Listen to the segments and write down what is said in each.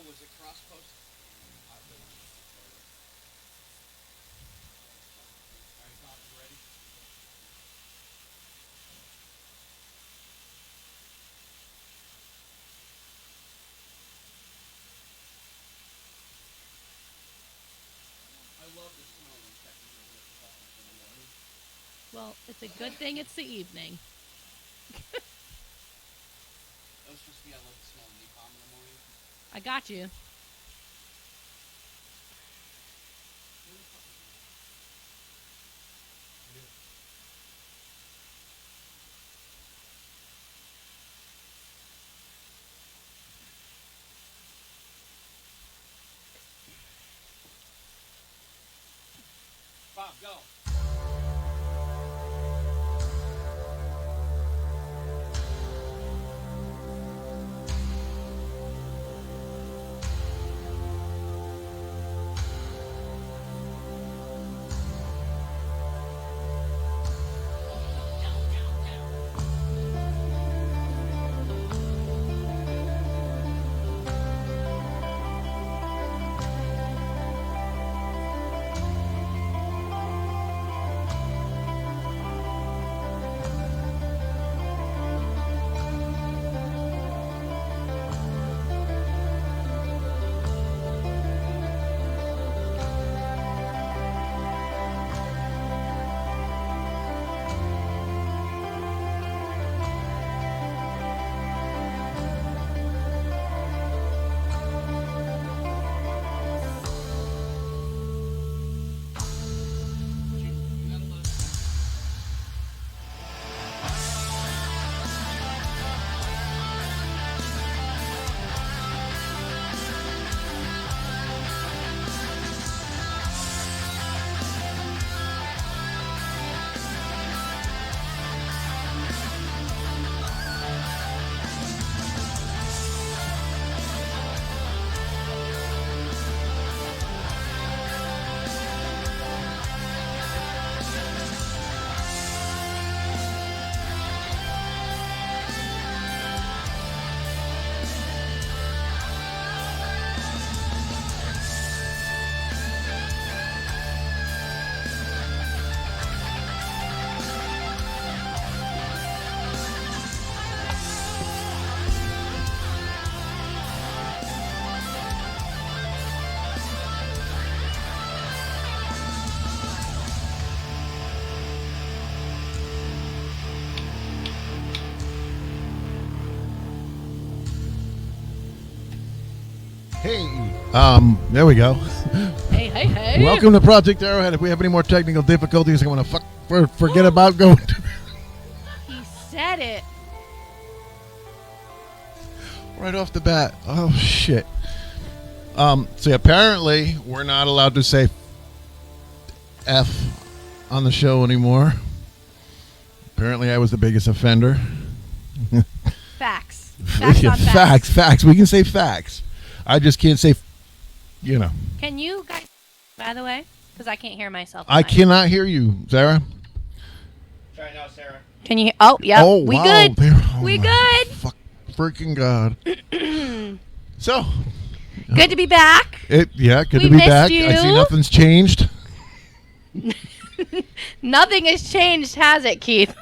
was it cross post? Alright, Bob, you ready? I love the smell of Texas in the morning. Well, it's a good thing it's the evening. That was supposed to be, I love the smell of napalm in the morning. I got you. Bob, go. Hey, there we go. Hey, hey, hey. Welcome to Project Arrowhead. If we have any more technical difficulties, I'm going to forget about going to He said it. right off the bat. Oh, shit. See, apparently, we're not allowed to say F on the show anymore. Apparently, I was the biggest offender. Facts. Facts on facts. Facts. We can say facts. I just can't say, Can you guys, by the way? Because I can't hear myself. I cannot hear you, Sarah. Try it now, Sarah. Can you? Oh, yeah. Oh, we wow. good. Oh, We my good. Freaking God. So. Good to be back. Good We to be missed back. you. I see nothing's changed. Nothing has changed, has it, Keith?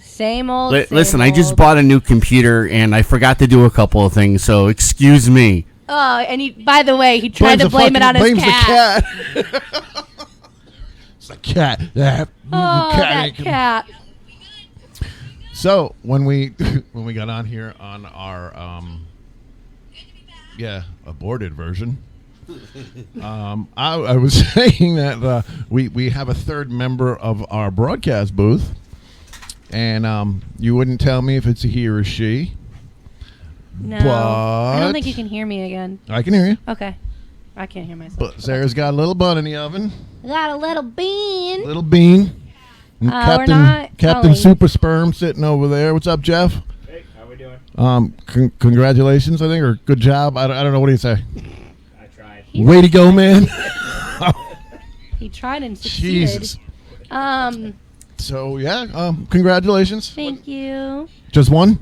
Same old. Listen, same I just old. bought a new computer and I forgot to do a couple of things, so excuse me. Oh, and he. By the way, he tried to blame it on his cat. The cat. It's the cat. That cat. So when we got on here on our aborted version, I was saying that we have a third member of our broadcast booth, and you wouldn't tell me if it's a he or a she. No, But I don't think you can hear me again. I can hear you. Okay, I can't hear myself. But Sarah's got a little bun in the oven. Got a little bean. Little bean. And We're not Captain calling. Super Sperm sitting over there. What's up, Jeff? Hey, how we doing? Congratulations, I think, or good job. I don't know. What do you say? I tried. Way to go, man. He tried and succeeded. Jesus. Um, So, yeah, congratulations. thank you. Just one?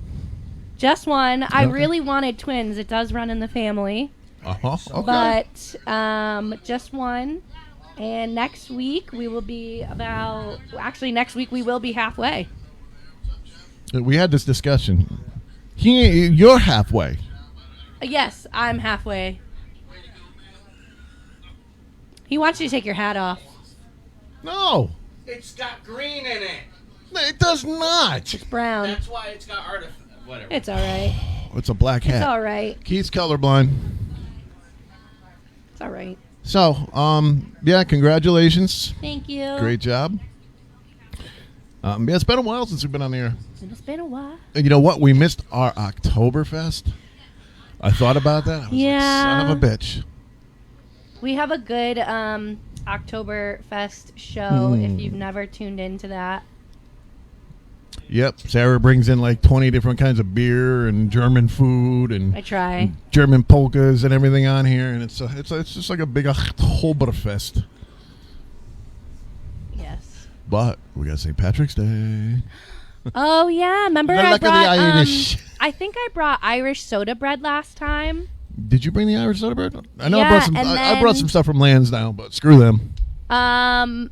Just one. I Okay. really wanted twins. It does run in the family. Okay. But just one. And next week we will be next week we will be halfway. We had this discussion. You're halfway. Yes, I'm halfway. He wants you to take your hat off. No, It's got green in it. it does not. It's brown. That's why it's got whatever. It's all right. It's a black It's hat. all right. Keith's colorblind. It's all right. So, yeah, congratulations. Thank you. Great job. Yeah, it's been a while since we've been on the air. It's been a while. And you know what? We missed our Oktoberfest. I thought about that. I was like, son of a bitch. We have a good Oktoberfest show if you've never tuned into that. Yep. Sarah brings in like 20 different kinds of beer and German food and I try. German polkas and everything on here, and it's just like a big Oktoberfest. Yes. But we got St. Patrick's Day. Oh yeah, remember The I luck of the brought Irish. I think I brought Irish soda bread last time. Did you bring the Irish soda bread? I know Yeah, I brought some. and I brought then- some stuff from Lansdowne, but screw them. Um,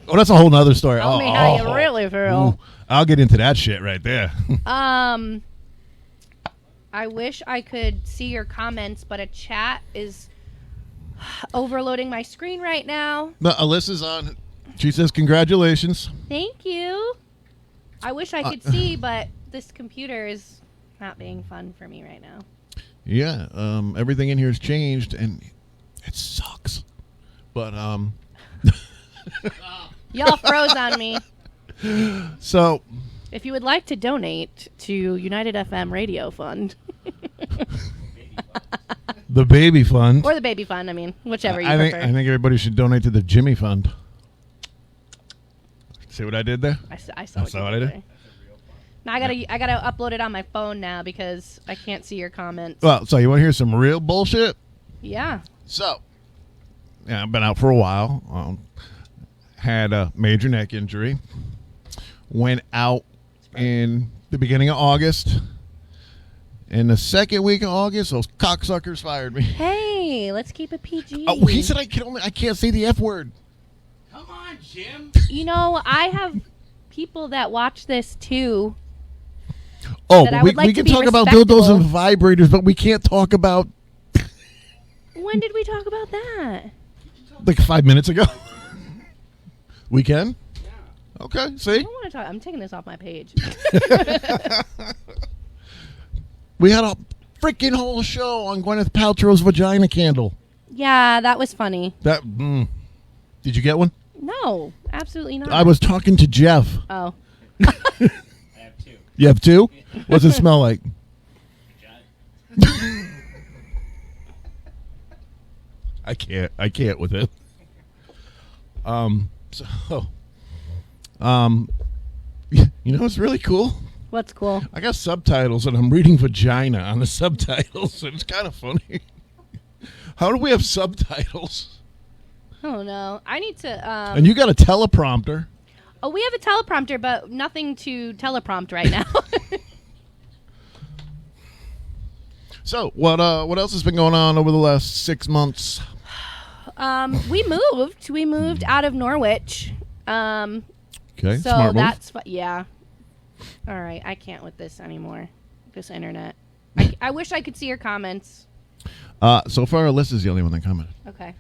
Oh, that's a whole nother story. tell me how you really feel. Ooh, I'll get into that shit right there. I wish I could see your comments, but a chat is overloading my screen right now. But Alyssa's on. She says congratulations. Thank you. I wish I could see, but this computer is not being fun for me right now. Yeah, everything in here has changed, and it sucks. But Y'all froze on me. so If you would like to donate to United FM Radio Fund the baby fund. or the Baby Fund, I mean, whichever you I think prefer. everybody should donate to the Jimmy Fund. See what I did there? I saw what I did? there. Now I gotta upload it on my phone now because I can't see your comments. Well, so you want to hear some real bullshit? Yeah. So, yeah, I've been out for a while. Had a major neck injury. Went out in the beginning of August. In the second week of August, those cocksuckers fired me. Hey, let's keep it PG. Oh, he said I can't say the F word. Come on, Jim. You know, I have people that watch this too. Oh, That I but we would like to can be talk about dildos respectable. and vibrators, but we can't talk about When did we talk about that? like 5 minutes ago. We can? Yeah. Okay, I see? don't want to talk. I'm taking this off my page. We had a freaking whole show on Gwyneth Paltrow's vagina candle. Yeah, that was funny. Did you get one? No, absolutely not. I was talking to Jeff. Oh. I have two. You have two? What's it smell like? I can't with it. You know what's really cool? What's cool? I got subtitles and I'm reading vagina on the subtitles. It's kind of funny. How do we have subtitles? Oh no, I need to. And you got a teleprompter. Oh, we have a teleprompter, but nothing to teleprompt right now. So, what else has been going on over the last 6 months? We moved. We moved out of Norwich. Okay, So smart move. that's yeah. All right, I can't with this anymore. This internet. I wish I could see your comments. So far, Alyssa's the only one that commented. Okay.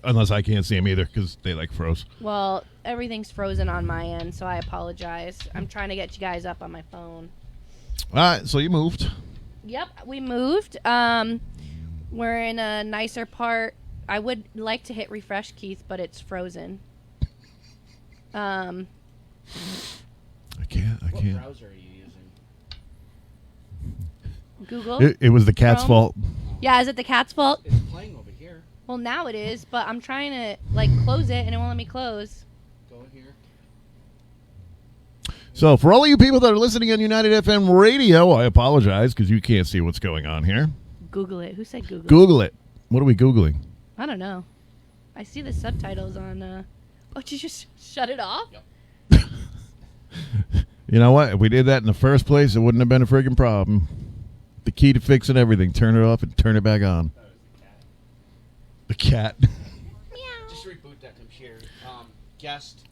Unless I can't see them either because they like froze. Well, everything's frozen on my end, so I apologize. I'm trying to get you guys up on my phone. All right, so you moved. Yep, we moved. We're in a nicer part. I would like to hit refresh, Keith, but it's frozen. I can't. What browser are you using? Google. It was the cat's Chrome? fault. Yeah, is it the cat's fault? It's playing over here. Well, now it is, but I'm trying to close it and it won't let me close. Go here. So for all of you people that are listening on United FM radio, I apologize because you can't see what's going on here. Google it. Who said Google? Google it. What are we Googling? I don't know. I see the subtitles on. Oh, did you just shut it off? Yep. You know what? If we did that in the first place, it wouldn't have been a freaking problem. The key to fixing everything: turn it off and turn it back on. That was the cat. The cat. Just reboot that computer. Guest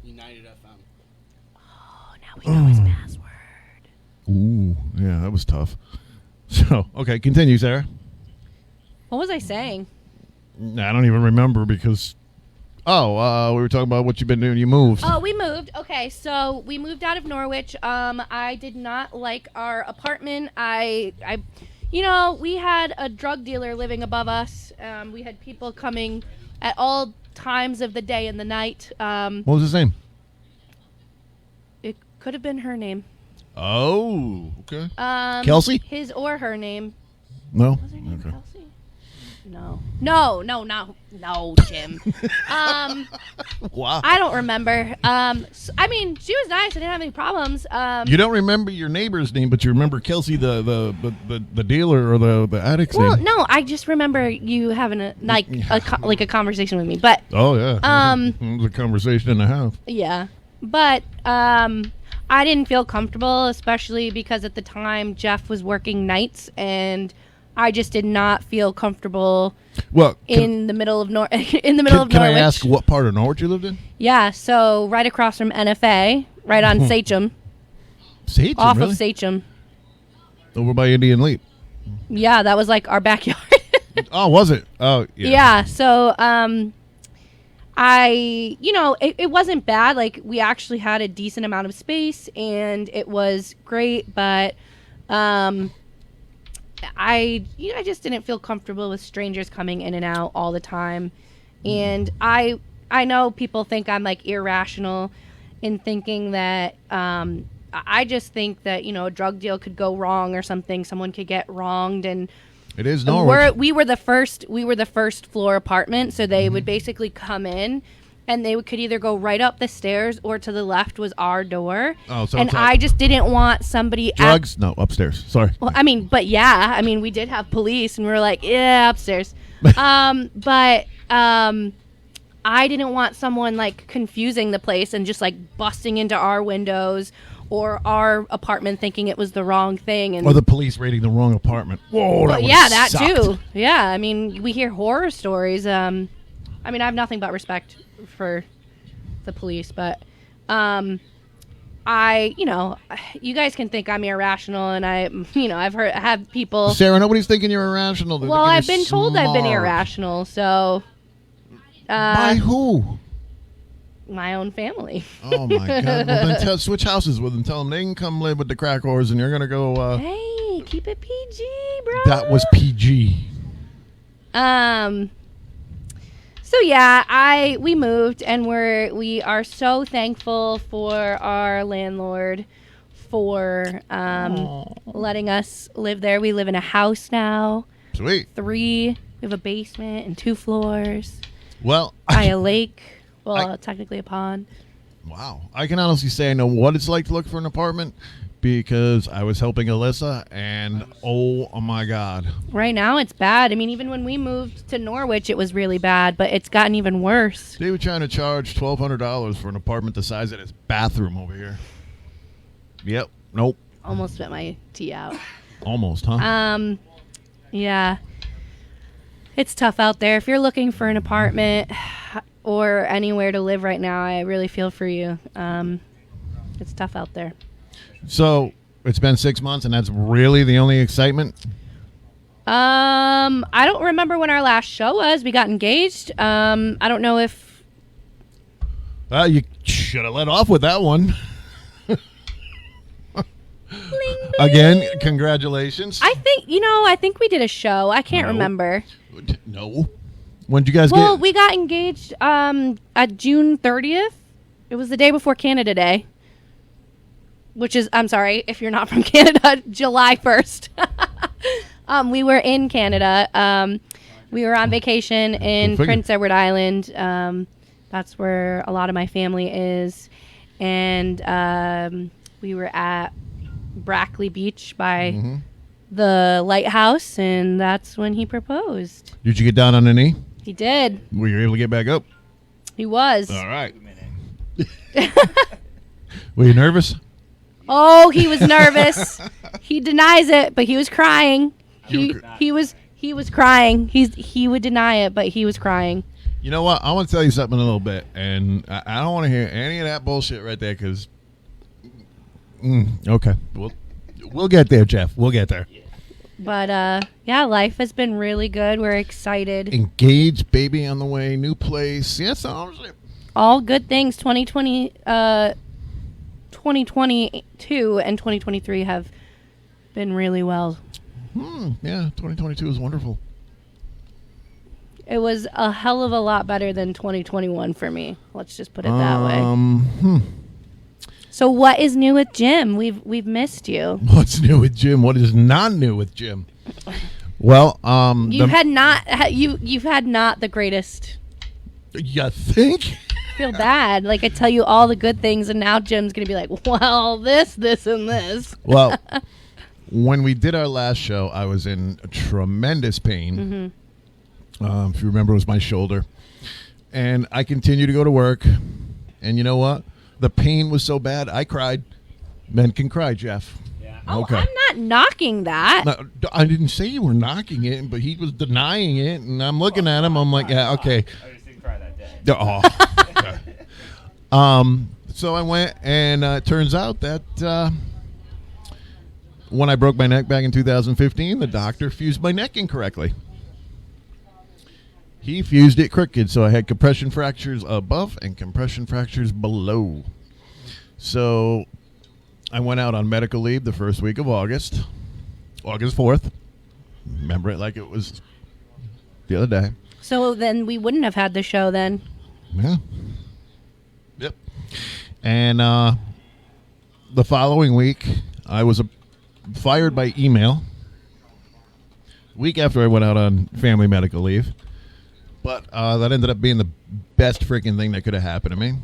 United FM. Oh, now we know his password. Ooh, yeah, that was tough. So, okay, continue, Sarah. What was I saying? I don't even remember because. Oh, we were talking about what you've been doing. You moved. Oh, we moved. Okay, so we moved out of Norwich. I did not like our apartment. We had a drug dealer living above us. We had people coming at all times of the day and the night. What was his name? It could have been her name. Oh, okay. Kelsey? His or her name. No. Was her name Okay. Kelsey? No, Jim. Wow. I don't remember. I mean, she was nice. I didn't have any problems. You don't remember your neighbor's name, but you remember Kelsey, the dealer or the addict's Well, name. no, I just remember you having a conversation with me. But Oh yeah. It was a conversation and a half. yeah, but I didn't feel comfortable, especially because at the time Jeff was working nights, and I just did not feel comfortable Well, in the middle of Norwich. can I ask what part of Norwich you lived in? Yeah, so right across from NFA, right on Sachem, Sachem, off really? of Sachem. Over by Indian Leap. Yeah, that was like our backyard. Oh, was it? Oh, yeah. Yeah, so it wasn't bad. Like, we actually had a decent amount of space and it was great, but I just didn't feel comfortable with strangers coming in and out all the time. And I know people think I'm like irrational in thinking that I just think that, a drug deal could go wrong or something. Someone could get wronged, and It is Norwich. we were the first floor apartment, so they would basically come in and they could either go right up the stairs or to the left was our door. Oh, so and it's I just didn't want somebody drugs? No, upstairs. Sorry. well, we did have police, and we were like, yeah, upstairs. But I didn't want someone like confusing the place and just like busting into our windows or our apartment thinking it was the wrong thing. And Or the police raiding the wrong apartment. Whoa, that that sucked. too. Yeah, I mean, we hear horror stories. I have nothing but respect for the police, but you guys can think I'm irrational, and I've had people. Sarah, nobody's thinking you're irrational. They're Well, thinking I've you're been told I've been smart. irrational, so By who? my own family. Oh my God! Well, then switch houses with them. Tell them they can come live with the crack whores, and you're gonna go. Hey, keep it PG, bro. That was PG. So yeah, we moved, and we are so thankful for our landlord for letting us live there. We live in a house now. Sweet. 3. We have a basement and 2 floors. Well, By a lake. Well, technically a pond. wow. I can honestly say I know what it's like to look for an apartment because I was helping Alyssa, and oh my God. Right now it's bad. I mean, even when we moved to Norwich, it was really bad, but it's gotten even worse. They were trying to charge $1,200 for an apartment the size of this bathroom over here. Yep. Nope. Almost spit my tea out. Almost, huh? Yeah. It's tough out there. If you're looking for an apartment or anywhere to live right now, I really feel for you. It's tough out there. So it's been 6 months, and that's really the only excitement? I don't remember when our last show was. We got engaged. I don't know if... You should have let off with that one. Bling, bling. Again, congratulations. I think we did a show. I can't remember. No. When did you guys Well, get... we got engaged at June 30th. It was the day before Canada Day. Which is, I'm sorry, if you're not from Canada, July 1st. We were in Canada. We were on vacation in Prince Edward Island. That's where a lot of my family is. And we were at Brackley Beach by the lighthouse, and that's when he proposed. Did you get down on a knee? He did. Were you able to get back up? He was. All right. Were you nervous? Oh, he was nervous. He denies it, but he was crying. He was crying. He would deny it, but he was crying. You know what? I want to tell you something in a little bit, and I don't want to hear any of that bullshit right there, because... okay. We'll get there, Jeff. We'll get there. But, yeah, life has been really good. We're excited. Engaged, baby on the way, new place. Yes, honestly. All good things. 2022 and 2023 have been really well. Yeah, 2022 is wonderful. It was a hell of a lot better than 2021 for me. Let's just put it that way. So what is new with Jim? We've missed you. What's new with Jim? What is not new with Jim? Well, you've had not the greatest. You think? I feel bad. Like I tell you all the good things, and now Jim's gonna be like, well, this, and this. Well, when we did our last show, I was in tremendous pain. If you remember, it was my shoulder, and I continued to go to work. And you know what? The pain was so bad, I cried. Men can cry, Jeff. Yeah. Okay. Oh, I'm not knocking that. No, I didn't say you were knocking it, but he was denying it, and I'm looking at him. I'm like, yeah, okay. I just didn't cry that day. Oh. So I went, and it turns out that when I broke my neck back in 2015, the doctor fused my neck incorrectly. He fused it crooked, so I had compression fractures above and compression fractures below. So I went out on medical leave the first week of August 4th. Remember it like it was the other day. So then we wouldn't have had the show then. Yeah. Yep. And the following week, I was fired by email. Week after I went out on family medical leave. But that ended up being the best freaking thing that could have happened to me.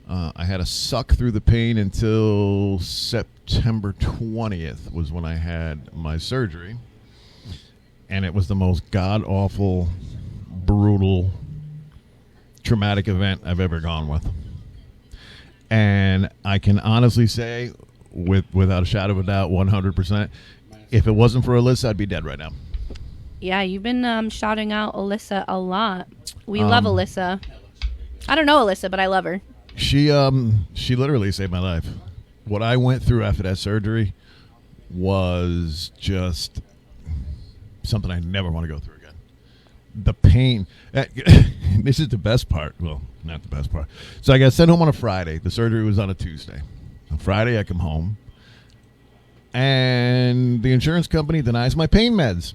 I had to suck through the pain until September 20th was when I had my surgery. And it was the most god-awful, brutal, traumatic event I've ever gone with. And I can honestly say, without a shadow of a doubt, 100%, if it wasn't for Alyssa, I'd be dead right now. Yeah, you've been shouting out Alyssa a lot. We love Alyssa. I don't know Alyssa, but I love her. She literally saved my life. What I went through after that surgery was just something I never want to go through again. The pain. This is the best part. Well, not the best part. So I got sent home on a Friday. The surgery was on a Tuesday. On Friday, I come home, and the insurance company denies my pain meds.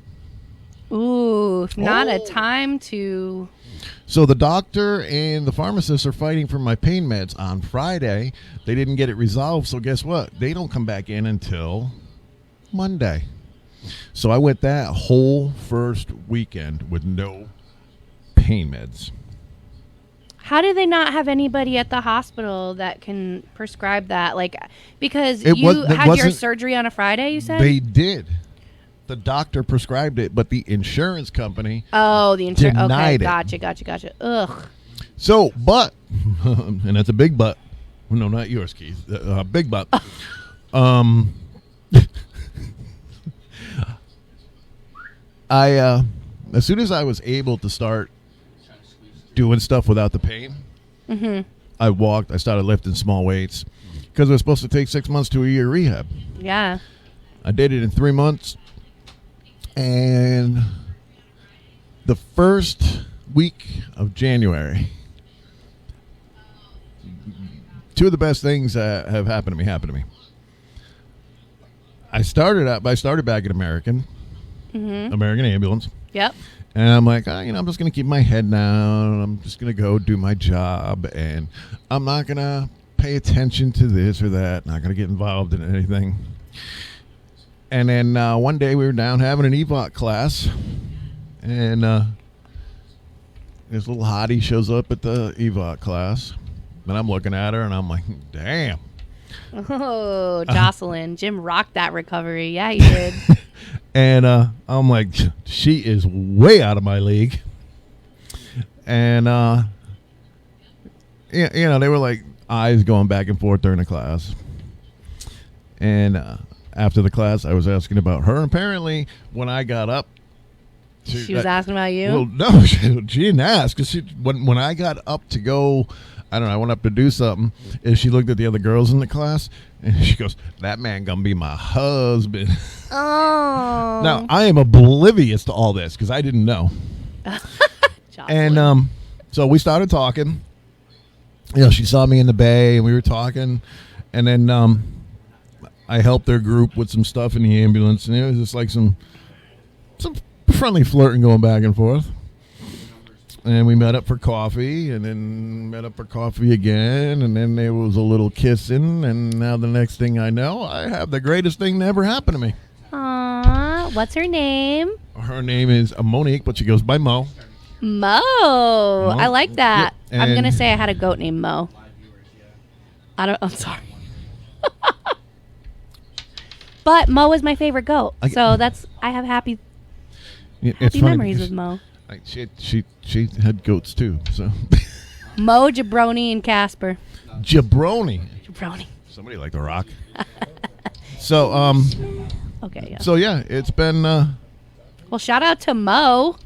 Ooh, not a time to... So the doctor and the pharmacist are fighting for my pain meds on Friday. They didn't get it resolved, so guess what? They don't come back in until Monday. So I went that whole first weekend with no pain meds. How do they not have anybody at the hospital that can prescribe that? Like, because It you had your wasn't- surgery on a Friday, you said? They did. The doctor prescribed it, but the insurance company Oh, the insurance. Okay, denied it. gotcha. Ugh. So, but, and that's a big but. No, not yours, Keith. Big but. As soon as I was able to start doing stuff without the pain, I started lifting small weights because it was supposed to take 6 months to a year rehab. Yeah. I did it in 3 months. And the first week of January, two of the best things that have happened to me. I started back at American Ambulance. Yep. And I'm like, I'm just going to keep my head down. I'm just going to go do my job. And I'm not going to pay attention to this or that. Not going to get involved in anything. And then one day we were down having an EVOT class, and this little hottie shows up at the EVOT class, and I'm looking at her, and I'm like, damn. Oh, Jocelyn. Jim rocked that recovery. Yeah, he did. And I'm like, she is way out of my league. And, they were like eyes going back and forth during the class. And after the class, I was asking about her. Apparently, when I got up, She was asking about you? Well, no, she didn't ask. 'Cause when I got up to go, I don't know, I went up to do something, and she looked at the other girls in the class, and she goes, "That man gonna be my husband." Oh. Now, I am oblivious to all this because I didn't know. Jocelyn. And so we started talking. You know, she saw me in the bay, and we were talking, and then I helped their group with some stuff in the ambulance, and it was just like some friendly flirting going back and forth. And we met up for coffee, and then met up for coffee again, and then there was a little kissing, and now the next thing I know, I have the greatest thing that ever happened to me. Aww. What's her name? Her name is Monique, but she goes by Mo. Mo. I like that. Yep. I'm going to And- say I had a goat named Mo. I'm sorry. But Mo is my favorite goat. So I have happy It's funny memories because, with Mo. like, she had goats too, so. Mo, Jabroni, and Casper. Jabroni. Jabroni. Somebody like The Rock. So, Okay, yeah. so yeah, it's been Well, shout out to Mo.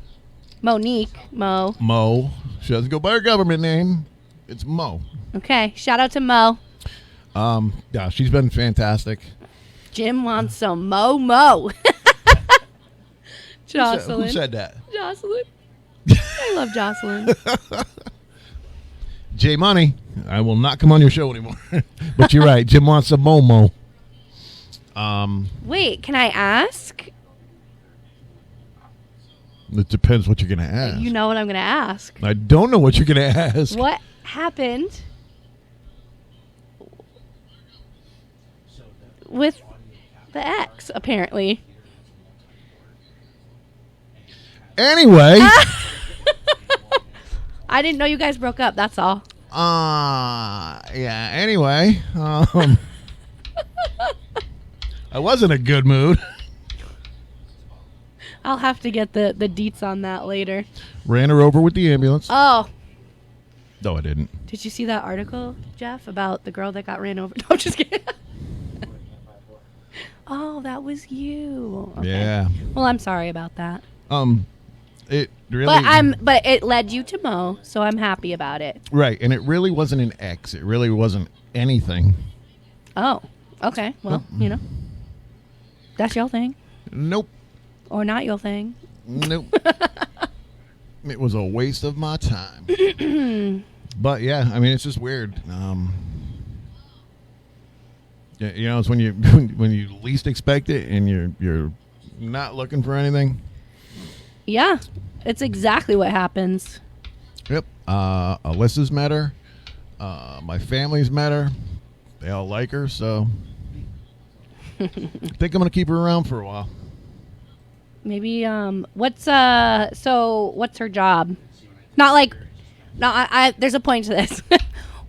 Monique. Mo. Mo. She doesn't go by her government name. It's Mo. Okay. Shout out to Mo. Yeah, she's been fantastic. Jim wants some Mo. Jocelyn. Who said that? Jocelyn. I love Jocelyn. J Money. I will not come on your show anymore. But you're right. Jim wants some Momo. Wait, can I ask? It depends what you're gonna ask. You know what I'm going to ask. I don't know what you're gonna ask. What happened with the ex, apparently? Anyway. I didn't know you guys broke up, that's all. Yeah. Anyway, I was in a good mood. I'll have to get the deets on that later. Ran her over with the ambulance. Oh, No, I didn't. did you see that article, Jeff, about the girl that got ran over? No, I'm just kidding. Oh, that was you. Okay. Yeah. Well, I'm sorry about that. It really. But it led you to Mo, so I'm happy about it. Right, and it really wasn't an ex. It really wasn't anything. Oh, okay. Well, that's your thing, Nope. or not your thing. Nope. It was a waste of my time. But yeah, I mean, it's just weird. Yeah, it's when you when you least expect it, and you're not looking for anything. Yeah, it's exactly what happens. Yep. Alyssa's met her. My family's met her. They all like her, so I think I'm gonna keep her around for a while. Maybe what's her job? Not like, no, I there's a point to this.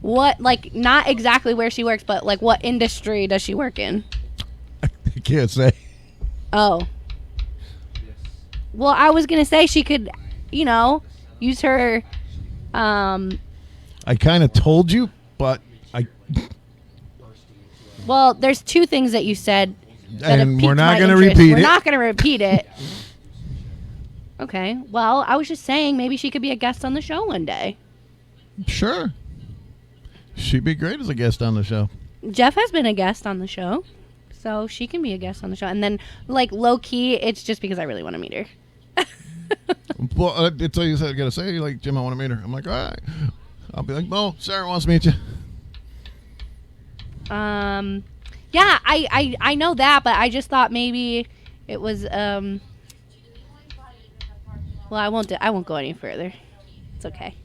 What, like, not exactly where she works, but like what industry does she work in? I can't say. Oh. Well, I was gonna say she could, use her. I kind of told you, but I. Well, there's two things that you said. That And have we're piqued not my gonna interest. repeat We're it. not gonna repeat it. Okay. Well, I was just saying maybe she could be a guest on the show one day. Sure. She'd be great as a guest on the show. Jeff has been a guest on the show, so she can be a guest on the show. And then, like, low key, it's just because I really want to meet her. Well, it's all you said. I gotta say, like, Jim, I want to meet her. I'm like, all right. I'll be like, Mo, Sarah wants to meet you. Yeah, I know that, but I just thought maybe it was well, I won't go any further. It's okay.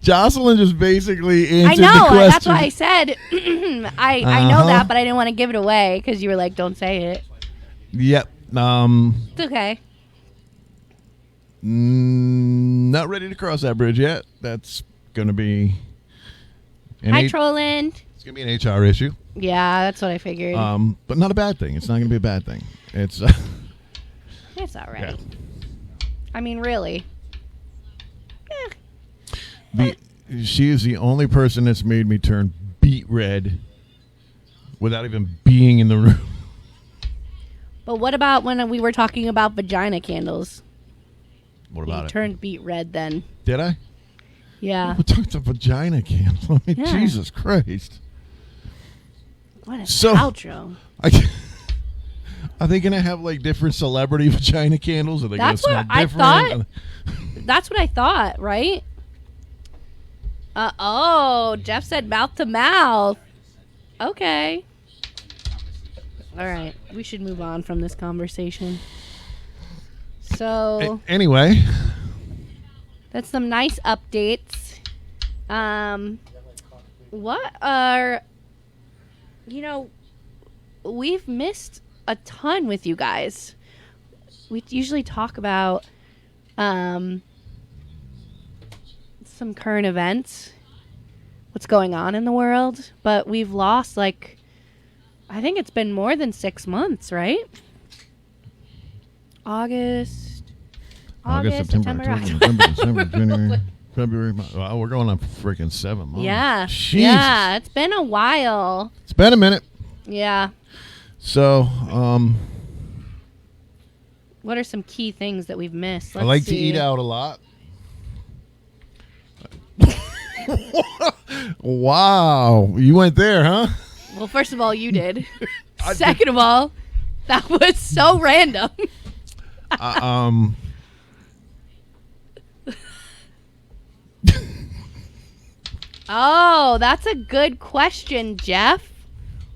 Jocelyn just basically I answered know, the question. that's why I said I know that, but I didn't want to give it away because you were like, don't say it. Yep. It's okay. Not ready to cross that bridge yet. That's gonna be Hi, Trolland. It's gonna be an HR issue. Yeah, that's what I figured. But not a bad thing. It's not gonna be a bad thing. It's It's all right. yeah. I mean, really. She is the only person that's made me turn beet red without even being in the room. But what about when we were talking about vagina candles? What You about it? turned beet red then. Did I? Yeah. We talked about vagina candle. I mean, Yeah. Jesus Christ. What a So- outro. Are they gonna have like different celebrity vagina candles? Are they That's gonna what smell I different? thought. That's what I thought, right? Oh, Jeff said mouth to mouth. Okay. All right. We should move on from this conversation. So, Anyway, that's some nice updates. What are, we've missed a ton with you guys. We usually talk about some current events, what's going on in the world, but we've lost I think it's been more than 6 months, right? August, September, October, November, December, January, February. Wow, we're going on freaking 7 months. Yeah. Jesus. Yeah, it's been a while. It's been a minute. Yeah. So, What are some key things that we've missed? I like to see. eat out a lot. Wow, you went there, huh? Well, first of all, you did. Second of all, that was so random. Oh, that's a good question, Jeff.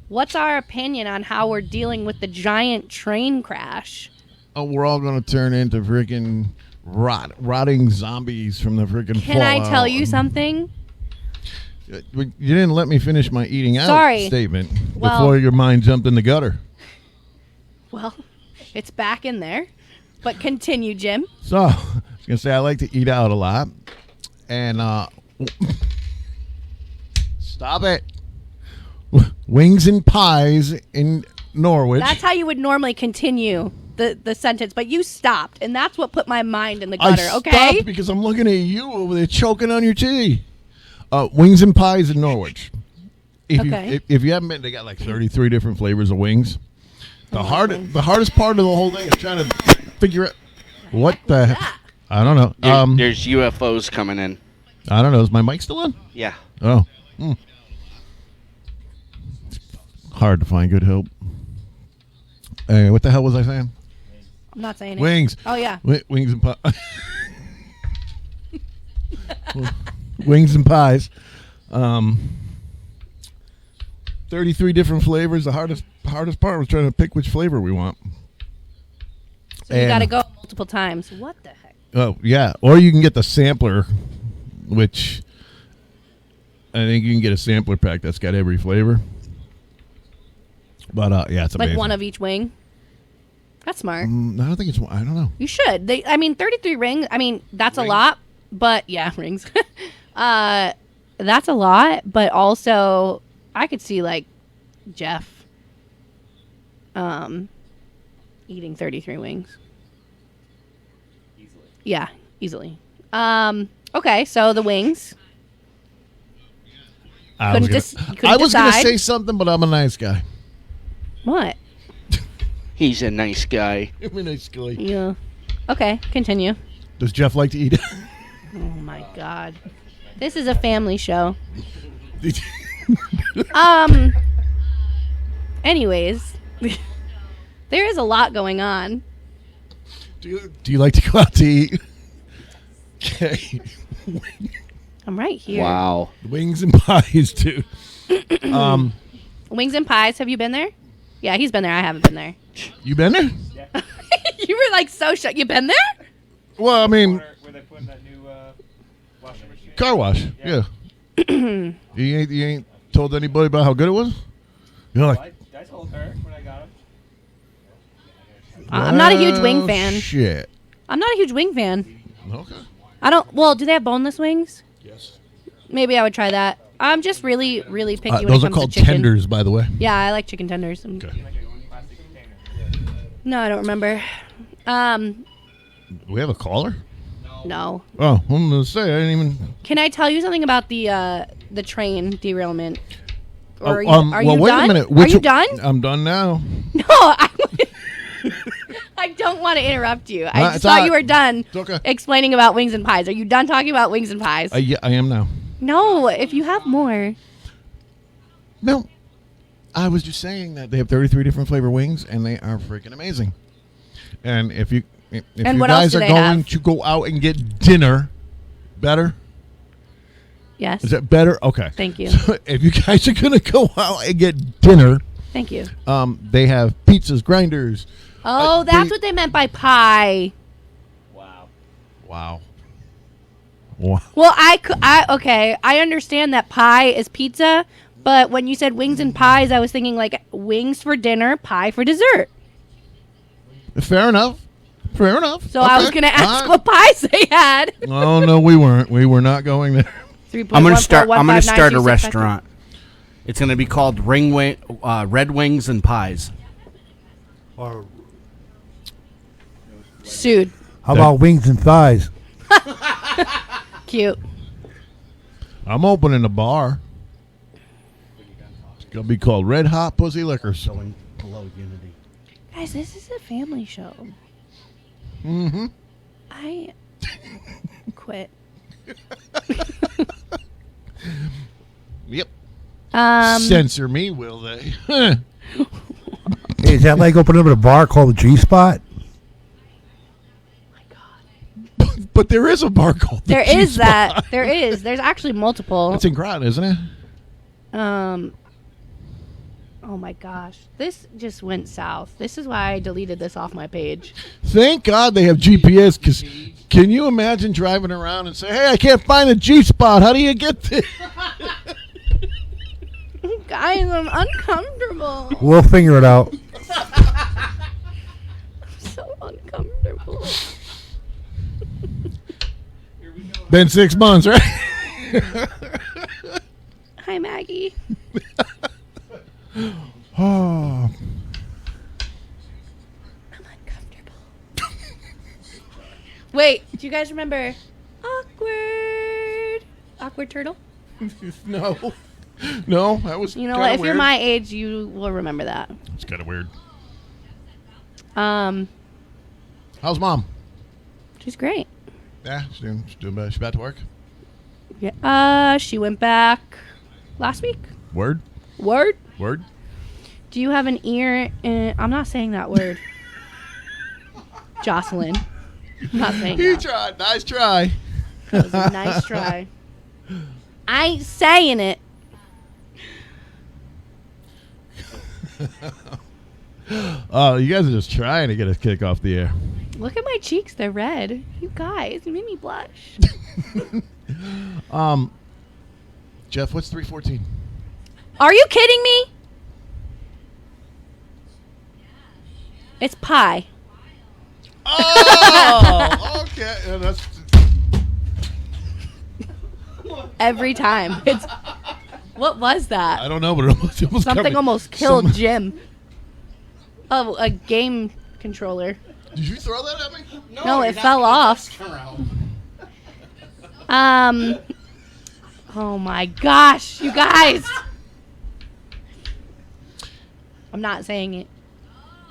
What's our opinion on how we're dealing with the giant train crash? Oh, we're all gonna turn into freaking rotting zombies from the freaking. Can I tell fallout. you something? You didn't let me finish my eating out Sorry. statement Well- before your mind jumped in the gutter. Well, it's back in there. But continue, Jim. So, I was gonna say I like to eat out a lot, and stop it. Wings and pies in Norwich. That's how you would normally continue the sentence, but you stopped, and that's what put my mind in the I gutter, okay? stopped because I'm looking at you over there choking on your tea. Wings and pies in Norwich. Okay. If you haven't been, they got like 33 different flavors of wings. The hardest part of the whole thing is trying to figure out what the heck. I don't know. There's UFOs coming in. I don't know. Is my mic still on? Yeah. Oh. Hard to find good help. Hey, what the hell was I saying? I'm not saying it. Wings. Oh, yeah. Wings and pies. Wings and pies. 33 different flavors. The hardest part was trying to pick which flavor we want. So you And- got to go multiple times. What the heck? Oh, yeah. Or you can get the sampler, which I think you can get a sampler pack that's got every flavor. But, yeah, it's amazing. Like one of each wing? That's smart. I don't think it's I don't know. You should. 33 rings. I mean, that's Rings. a lot, but yeah, rings. That's a lot, but also I could see like Jeff eating 33 wings. Easily. Yeah, easily. Okay, so the wings. I Couldn't was you gonna couldn't decide? say something, but I'm a nice guy. What? He's a nice guy. I'm a nice guy. Yeah. Okay, continue. Does Jeff like to eat? Oh my god. This is a family show. Anyways, there is a lot going on. Do you like to go out to eat? Okay. I'm right here. Wow. Wings and pies, too. Wings and Pies, have you been there? Yeah, he's been there. I haven't been there. You been there? You were like so shocked. You been there? Well, I mean, Where they put in that new washing machine? car wash. Yeah. you ain't told anybody about how good it was? You're like, I told her when I got him. I'm not a huge wing well, fan. Shit. I'm not a huge wing fan. Okay. I don't. Well, do they have boneless wings? Yes. Maybe I would try that. I'm just really, really picky when Those it are comes called to chicken. tenders, by the way. Yeah, I like chicken tenders. Okay. Like a plastic container. No, I don't remember. We have a caller? No, No. Oh, I'm gonna say I didn't even. Can I tell you something about the train derailment? Or are you, Well, wait done? a minute. Are you done? I'm done now. No, I don't want to interrupt you. I just thought you were done okay. explaining about wings and pies. Are you done talking about wings and pies? Yeah, I am now. No, if you have more. No, I was just saying that they have 33 different flavor wings, and they are freaking amazing. And if you And what else guys do are they going have? to go out and get dinner, better. Yes. Is that better? Okay. Thank you. So if you guys are gonna go out and get dinner, Thank you. they have pizzas, grinders. Oh, that's what they meant by pie. Wow. Wow. Wow. Well, okay, I understand that pie is pizza, but when you said wings and pies, I was thinking like wings for dinner, pie for dessert. Fair enough. Fair enough. So I was going to ask what pies they had. Oh no, we weren't. We were not going there. I'm gonna start a restaurant. It's gonna be called Red Wings and Pies. Or Sued. how about wings and thighs? Cute. I'm opening a bar. It's gonna be called Red Hot Pussy Liquors. Going below Unity. Guys, this is a family show. Mm-hmm. I quit. Yep. Censor me, will they? Hey, is that like opening up a bar called the G Spot? But there is a bar called the There is G-Spot. that. There is. There's actually multiple. It's in Groton, isn't it? Oh my gosh. This just went south. This is why I deleted this off my page. Thank God they have GPS, because can you imagine driving around and say, hey, I can't find a G-Spot. How do you get there? Guys, I'm uncomfortable. We'll figure it out. I'm so uncomfortable. Been 6 months, right? Hi, Maggie. Oh. I'm uncomfortable. Wait, do you guys remember Awkward Turtle? No. No, that was You know kinda what? If weird. you're my age, you will remember that. It's kind of weird. Um, How's Mom? she's great. Yeah, she's doing better. She's back to work? Yeah. She went back last week. Word? Word? Word? Do you have an ear in... I'm not saying that word. Jocelyn. I'm not saying He that. tried. Nice try. That was a nice try. I ain't saying it. Oh, you guys are just trying to get us kick off the air. Look at my cheeks. They're red. You guys, you made me blush. Jeff, what's 314? Are you kidding me? It's pie. Oh, okay. Yeah, that's Every time. It's... What was that? I don't know, but it almost got Something me. almost killed Some- Jim. Oh, a game controller. Did you throw that at me? No, it fell off. Oh my gosh, you guys. I'm not saying it.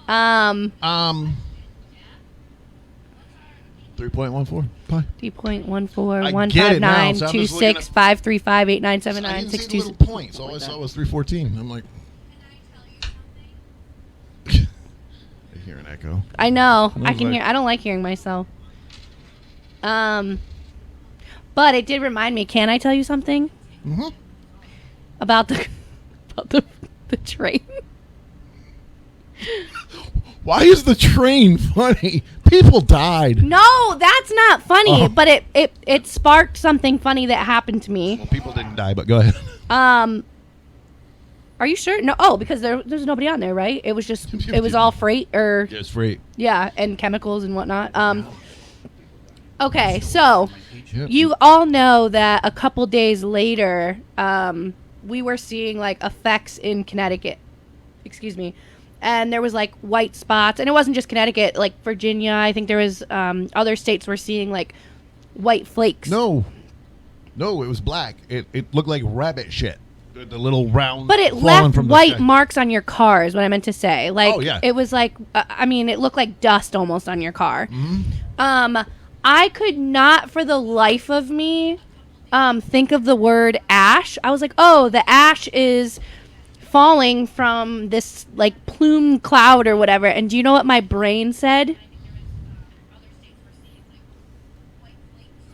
3.14 pi. 3.14 I get it now, 159 so I'm just looking 26 535 I 8979 didn't see the 62. little points. All I saw was 314. I'm like, I hear an echo. I know. I was can like- hear. I don't like hearing myself. But it did remind me. Can I tell you something Mm-hmm. about the the train? Why is the train funny? People died. No, that's not funny. Oh. But it sparked something funny that happened to me. Well, people didn't die, but go ahead. Are you sure? No. Oh, because there's nobody on there, right? It was just it was all freight or It's free. yeah, and chemicals and whatnot. Okay, so Yep. you all know that a couple days later, we were seeing like effects in Connecticut. Excuse me. And there was like white spots, and it wasn't just Connecticut, like Virginia. I think there was other states were seeing like white flakes. No, it was black. It looked like rabbit shit. The little round. But it left white marks on your car is what I meant to say. Like, it was like, it looked like dust almost on your car. Mm-hmm. I could not for the life of me think of the word ash. I was like, oh, the ash is falling from this like plume cloud or whatever. And do you know what my brain said?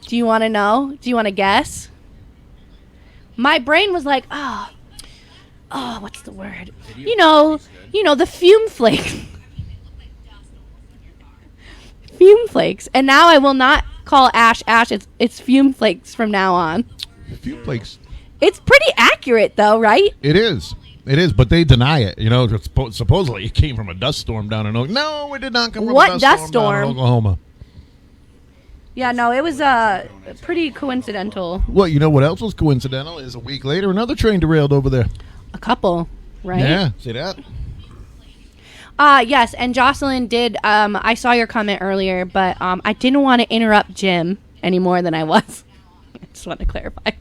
Do you want to know? Do you want to guess? My brain was like, oh, what's the word? You know, the fume flakes. Fume flakes. And now I will not call ash. It's fume flakes from now on. Fume flakes. It's pretty accurate though, right? It is, but they deny it. You know, supposedly it came from a dust storm down in Oklahoma. No, it did not come from a dust storm down in Oklahoma. Yeah, no, it was pretty coincidental. Well, you know what else was coincidental is a week later another train derailed over there. A couple, right? Yeah, see that? Yes, and Jocelyn did, I saw your comment earlier, but I didn't want to interrupt Jim any more than I was. I just want to clarify.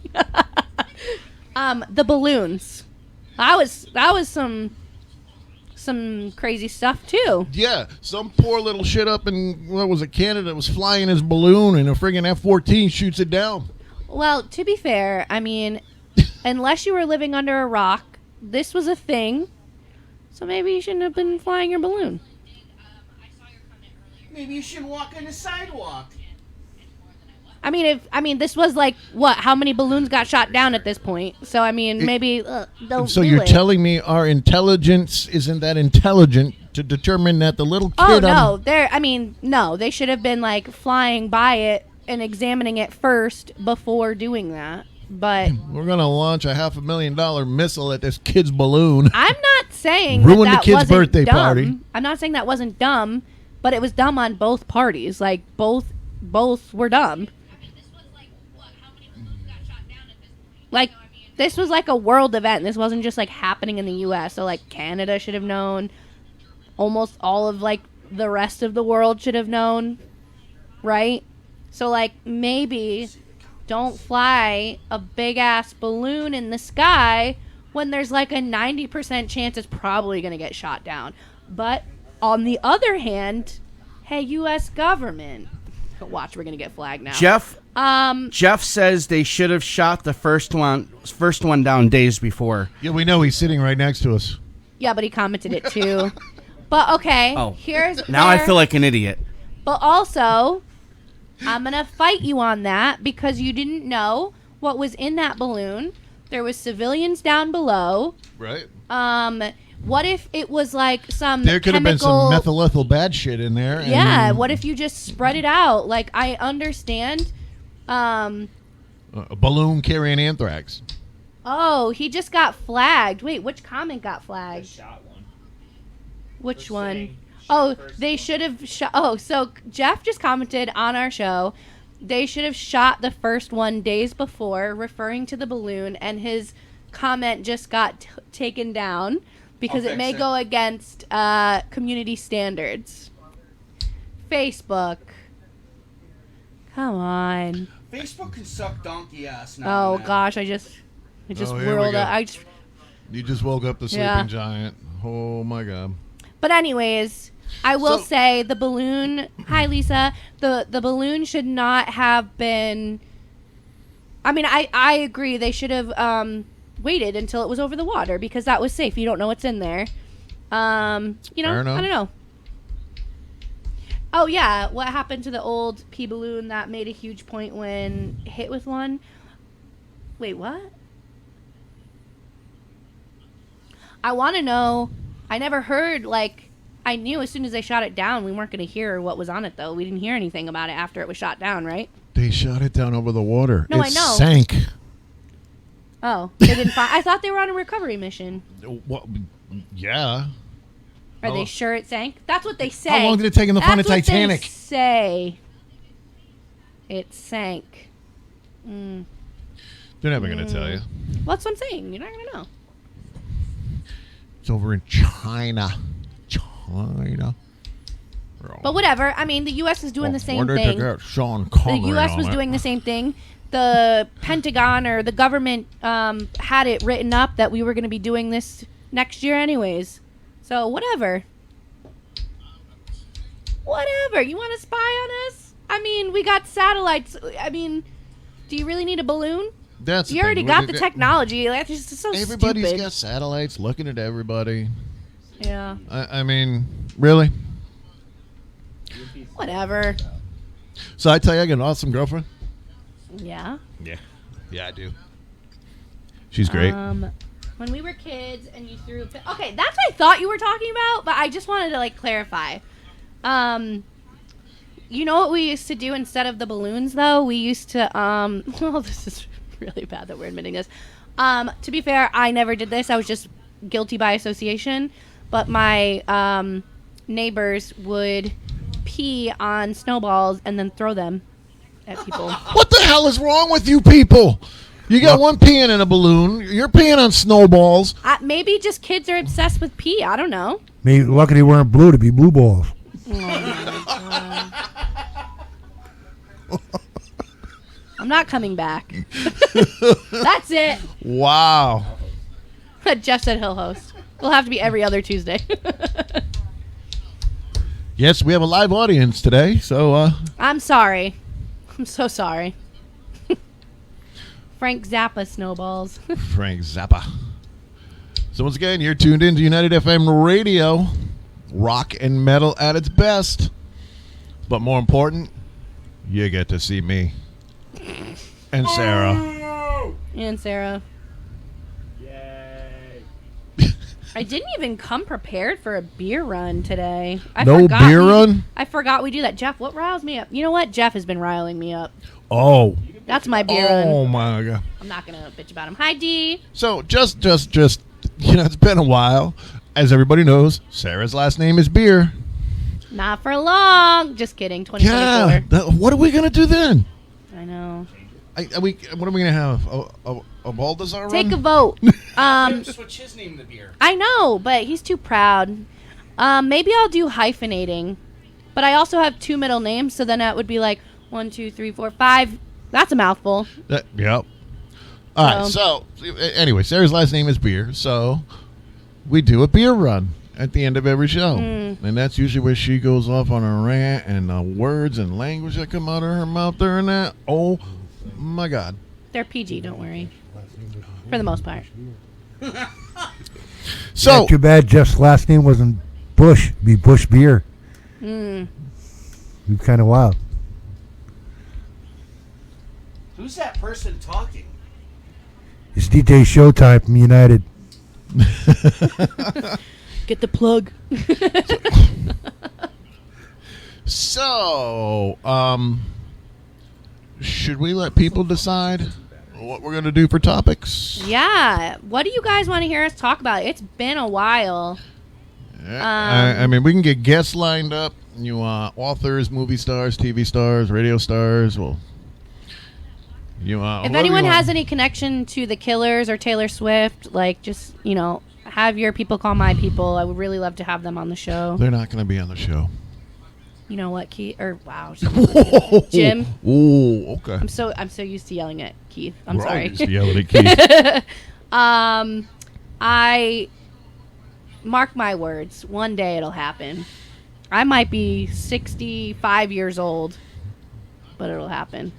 The balloons. That was some crazy stuff, too. Yeah, some poor little shit up in, what was it, Canada was flying his balloon and a friggin' F-14 shoots it down. Well, to be fair, I mean, unless you were living under a rock, this was a thing. So maybe you shouldn't have been flying your balloon. Maybe you should walk on the sidewalk. I mean, this was like what? How many balloons got shot down at this point? So I mean, maybe don't. So do you're it. telling me our intelligence isn't that intelligent to determine that the little kid? Oh no, no. They should have been like flying by it and examining it first before doing that. But we're gonna launch a $500,000 missile at this kid's balloon. I'm not saying ruin that the kid's wasn't birthday dumb. party. I'm not saying that wasn't dumb, but it was dumb on both parties. Like both were dumb. Like, this was like a world event. This wasn't just like happening in the U.S. So like Canada should have known. Almost all of like the rest of the world should have known, right? So like maybe don't fly a big ass balloon in the sky when there's like a 90% chance it's probably going to get shot down. But on the other hand, hey, U.S. government, watch, we're going to get flagged now. Jeff says they should have shot the first one down days before. Yeah, we know he's sitting right next to us. Yeah, but he commented it too. But okay, now I feel like an idiot. But also, I'm gonna fight you on that because you didn't know what was in that balloon. There was civilians down below. Right. What if it was like some There could have been some methylethyl bad shit in there. Yeah. What if you just spread it out? Like, I understand. A balloon carrying anthrax. Oh, he just got flagged. Wait, which comment got flagged? I shot one. Which one? Oh, they should have shot. Oh, so Jeff just commented on our show. They should have shot the first one days before, referring to the balloon, and his comment just got taken down because it may go against community standards. Facebook. Come on. Facebook can suck donkey ass now. Oh gosh, I just here whirled we go. up. You just woke up the sleeping giant. Oh my god. But anyways, I will say the balloon. Hi, Lisa. The balloon should not have been. I mean, I agree. They should have waited until it was over the water because that was safe. You don't know what's in there. I don't know. Oh yeah, what happened to the old pea balloon that made a huge point when hit with one? Wait, what? I want to know. I never heard, like, I knew as soon as they shot it down, we weren't going to hear what was on it, though. We didn't hear anything about it after it was shot down, right? They shot it down over the water. No, I know. Sank. Oh, they didn't find. I thought they were on a recovery mission. Well, yeah. Are they sure it sank? That's what they say. How long did it take them to find a Titanic? They say it sank. Mm. They're never going to tell you. Well, that's what I'm saying. You're not going to know. It's over in China. Right But whatever. I mean, the U.S. is doing the same where did thing. they get Sean Connery The U.S. on was it? doing the same thing. The Pentagon or the government had it written up that we were going to be doing this next year anyways. So whatever. Whatever. You want to spy on us? I mean, we got satellites. I mean, do you really need a balloon? That's You already got the technology. That's just so Everybody's stupid. got satellites looking at everybody. Yeah. I mean, really? Whatever. So I tell you, I got an awesome girlfriend. Yeah. Yeah, I do. She's great. When we were kids and you threw okay, that's what I thought you were talking about, but I just wanted to like clarify. You know what we used to do instead of the balloons though? We used to well, this is really bad that we're admitting this. To be fair, I never did this. I was just guilty by association, but my neighbors would pee on snowballs and then throw them at people. What the hell is wrong with you people? You got one peeing in a balloon. You're peeing on snowballs. Maybe just kids are obsessed with pee. I don't know. Maybe lucky they weren't blue to be blue balls. I'm not coming back. That's it. Wow. Jeff said he'll host. We'll have to be every other Tuesday. Yes, we have a live audience today, so I'm sorry. I'm so sorry. Frank Zappa snowballs. Frank Zappa. So once again, you're tuned in to United FM Radio. Rock and metal at its best. But more important, you get to see me. And Sarah. And Sarah. Yay. I didn't even come prepared for a beer run today. No beer run? I forgot we do that. Jeff, what riles me up? You know what? Jeff has been riling me up. Oh. That's my beer run. Oh my God. I'm not going to bitch about him. Hi, D. So just, it's been a while. As everybody knows, Sarah's last name is Beer. Not for long. Just kidding. 2024. Yeah. What are we going to do then? I know. What are we going to have? A Balthazar run? Take a vote. Switch his name to beer. I know, but he's too proud. Maybe I'll do hyphenating. But I also have 2 middle names, so then that would be like 1, 2, 3, 4, 5. That's a mouthful. Yep. All right. So anyway, Sarah's last name is Beer, so we do a beer run at the end of every show. And that's usually where she goes off on a rant and the words and language that come out of her mouth during that. Oh, my God. They're PG, don't worry. For the most part. So Too bad Jeff's last name wasn't Bush. It'd be Bush Beer. It'd be kind of wild. Who's that person talking? It's DJ Showtime from United. Get the plug. So, should we let people decide what we're going to do for topics? Yeah. What do you guys want to hear us talk about? It's been a while. I mean, we can get guests lined up. You authors, movie stars, TV stars, radio stars. Well, if anyone has any connection to the Killers or Taylor Swift, like just, have your people call my people. I would really love to have them on the show. They're not going to be on the show. You know what, Keith? Or wow, Jim. Jim. Oh, okay. I'm so used to yelling at Keith. I'm We're all sorry. used to yelling at Keith. I mark my words. One day it'll happen. I might be 65 years old, but it'll happen.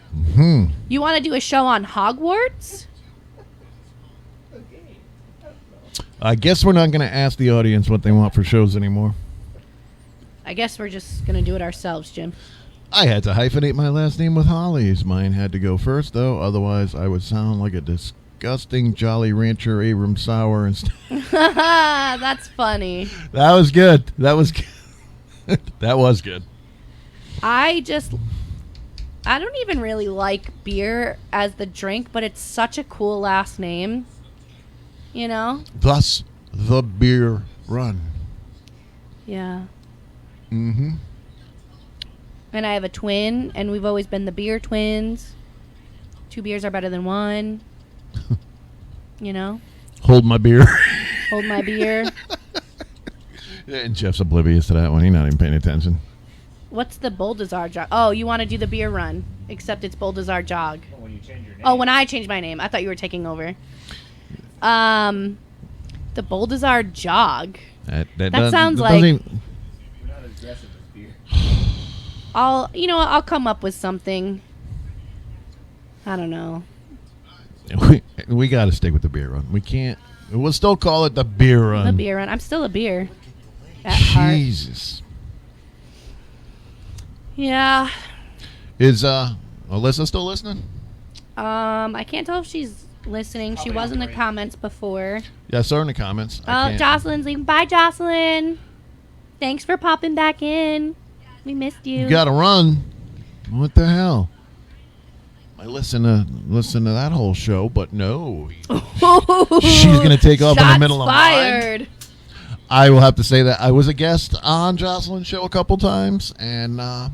You want to do a show on Hogwarts? I guess we're not going to ask the audience what they want for shows anymore. I guess we're just going to do it ourselves, Jim. I had to hyphenate my last name with Holly's. Mine had to go first, though. Otherwise, I would sound like a disgusting Jolly Rancher Abram Sour. And That's funny. That was good. That was good. That was good. I don't even really like beer as the drink, but it's such a cool last name. Thus, the beer run. Yeah. Mm-hmm. And I have a twin, and we've always been the beer twins. 2 beers are better than 1. Hold my beer. Hold my beer. And Jeff's oblivious to that one. He's not even paying attention. What's the Boldazar jog? Oh, you want to do the beer run, except it's Boldazar jog. Well, when you change your name. Oh, when I changed my name. I thought you were taking over. The Boldazar jog. That sounds like... We're not as aggressive as beer. I'll come up with something. I don't know. We got to stick with the beer run. We can't. We'll still call it the beer run. The beer run. I'm still a beer. At heart. Jesus. Yeah. Is Alyssa still listening? I can't tell if she's listening. She was in the comments before. Yeah, I saw her in the comments. Oh, Jocelyn's leaving. Bye, Jocelyn. Thanks for popping back in. We missed you. You got to run. What the hell? I listen to that whole show, but no. She's going to take off in the middle of fired. mine. I will have to say that I was a guest on Jocelyn's show a couple times, and I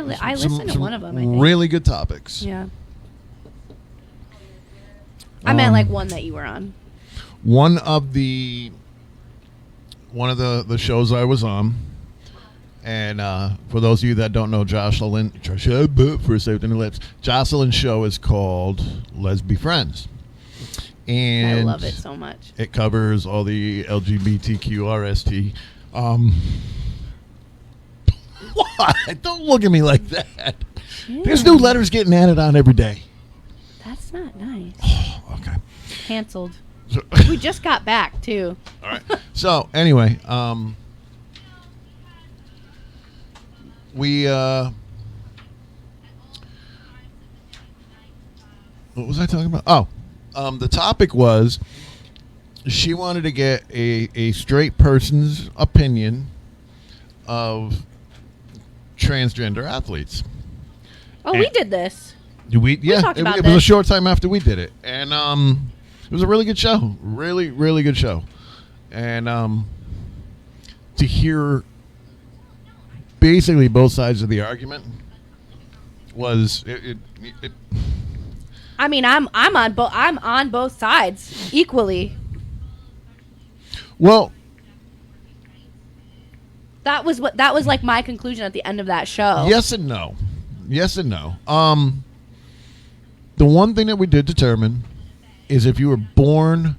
listened to one of them, I think. Really good topics. Yeah. I meant like one that you were on. One of the shows I was on, and for those of you that don't know Jocelyn, for saved in the lips, Jocelyn's show is called Let's Be Friends. And I love it so much. It covers all the LGBTQRST. What? Don't look at me like that. Yeah. There's new letters getting added on every day. That's not nice. Okay. Canceled. So, We just got back, too. all right. So, anyway, we what was I talking about? Oh, the topic was she wanted to get a straight person's opinion of transgender athletes. Oh, we did this. Yeah, talked about it was a this. short time after we did it, and it was a really good show, really, really good show, and to hear basically both sides of the argument was it I mean, I'm on both sides equally. well. That was like my conclusion at the end of that show. Yes and no. Yes and no. The one thing that we did determine is if you were born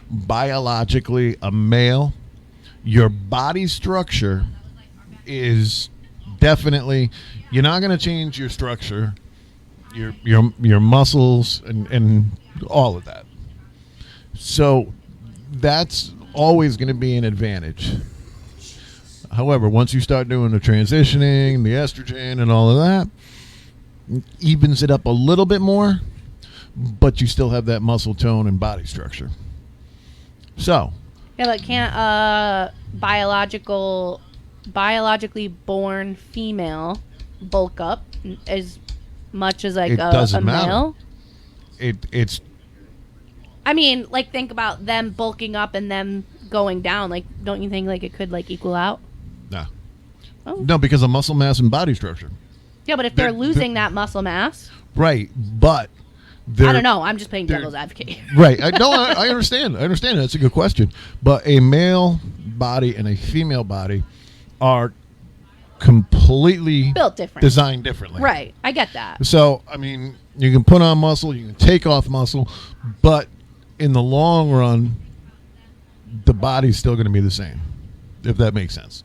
biologically a male, your body structure is definitely, you're not going to change your structure, your muscles and all of that. So that's always going to be an advantage. However, once you start doing the transitioning, the estrogen and all of that, it evens it up a little bit more, but you still have that muscle tone and body structure. So. Yeah, but can't biologically born female bulk up as much as like a male? It's. I mean, like, think about them bulking up and them going down. Like, don't you think like it could like equal out? No. Oh. No, because of muscle mass and body structure. Yeah, but if they're losing that muscle mass, right? But I don't know. I'm just playing devil's advocate. Right. I understand. I understand. That's a good question. But a male body and a female body are completely built different, designed differently. Right. I get that. So, I mean, you can put on muscle, you can take off muscle, but in the long run, the body's still going to be the same, if that makes sense.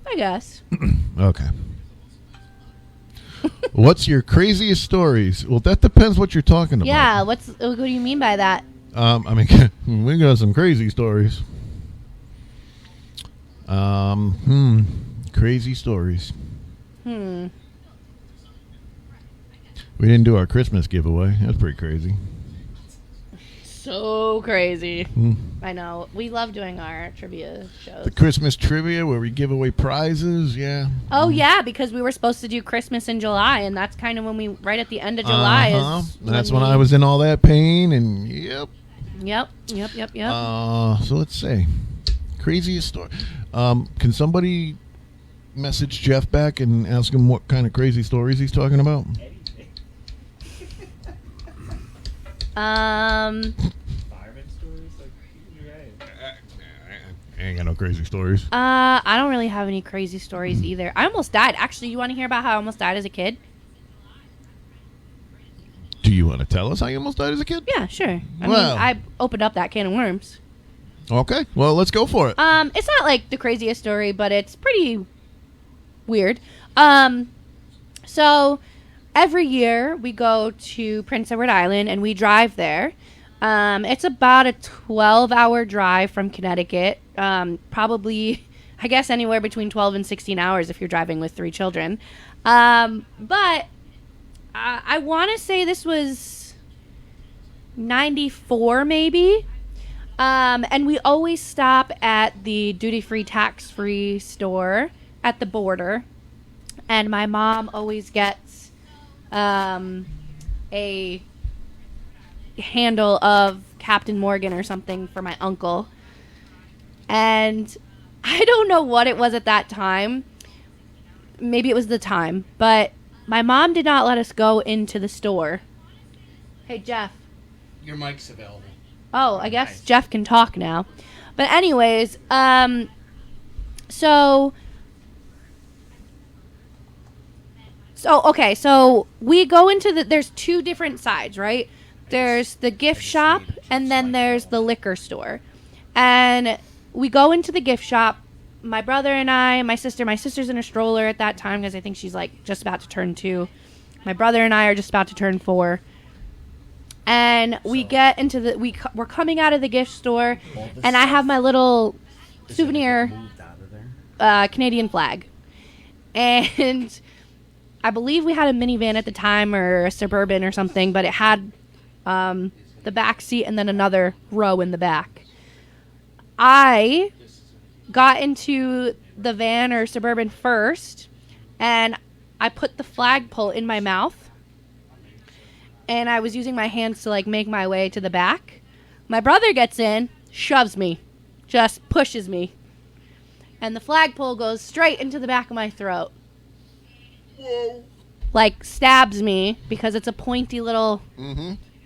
I guess. Okay. What's your craziest stories? Well, that depends what you're talking about. Yeah. What do you mean by that? I mean, we got some crazy stories. Crazy stories. We didn't do our Christmas giveaway. That's pretty crazy. So crazy. I know. We love doing our trivia shows. The Christmas trivia where we give away prizes, yeah. Oh, yeah, because we were supposed to do Christmas in July, and that's kind of when we, right at the end of July is. That's when I was in all that pain, and yep. Yep. So let's see. Craziest story. Can somebody message Jeff back and ask him what kind of crazy stories he's talking about? Fireman stories? Like, you're right. Ain't got no crazy stories. I don't really have any crazy stories either. I almost died. Actually, you want to hear about how I almost died as a kid? Do you want to tell us how you almost died as a kid? Yeah, sure. I Well. mean, I opened up that can of worms. Okay, well, let's go for it. It's not like the craziest story, but it's pretty weird. So every year we go to Prince Edward Island and we drive there. It's about a 12-hour drive from Connecticut. Probably, I guess, anywhere between 12 and 16 hours if you're driving with 3 children. But I want to say this was 94 maybe. And we always stop at the duty-free, tax-free store at the border. And my mom always gets a handle of Captain Morgan or something for my uncle. And I don't know what it was at that time. Maybe it was the time. But my mom did not let us go into the store. Hey, Jeff. Your mic's available. Oh, I guess Jeff can talk now. But anyways, so we go into there's 2 different sides, right? There's the gift shop and then there's the liquor store. And we go into the gift shop, my brother and I, my sister's in a stroller at that time because I think she's like just about to turn 2. My brother and I are just about to turn 4. And we get into we're coming out of the gift store, and I have my little souvenir Canadian flag. And I believe we had a minivan at the time or a Suburban or something, but it had the back seat and then another row in the back. I got into the van or Suburban first, and I put the flagpole in my mouth. And I was using my hands to, like, make my way to the back. My brother gets in, shoves me, just pushes me. And the flagpole goes straight into the back of my throat. Whoa. Like, stabs me because it's a pointy little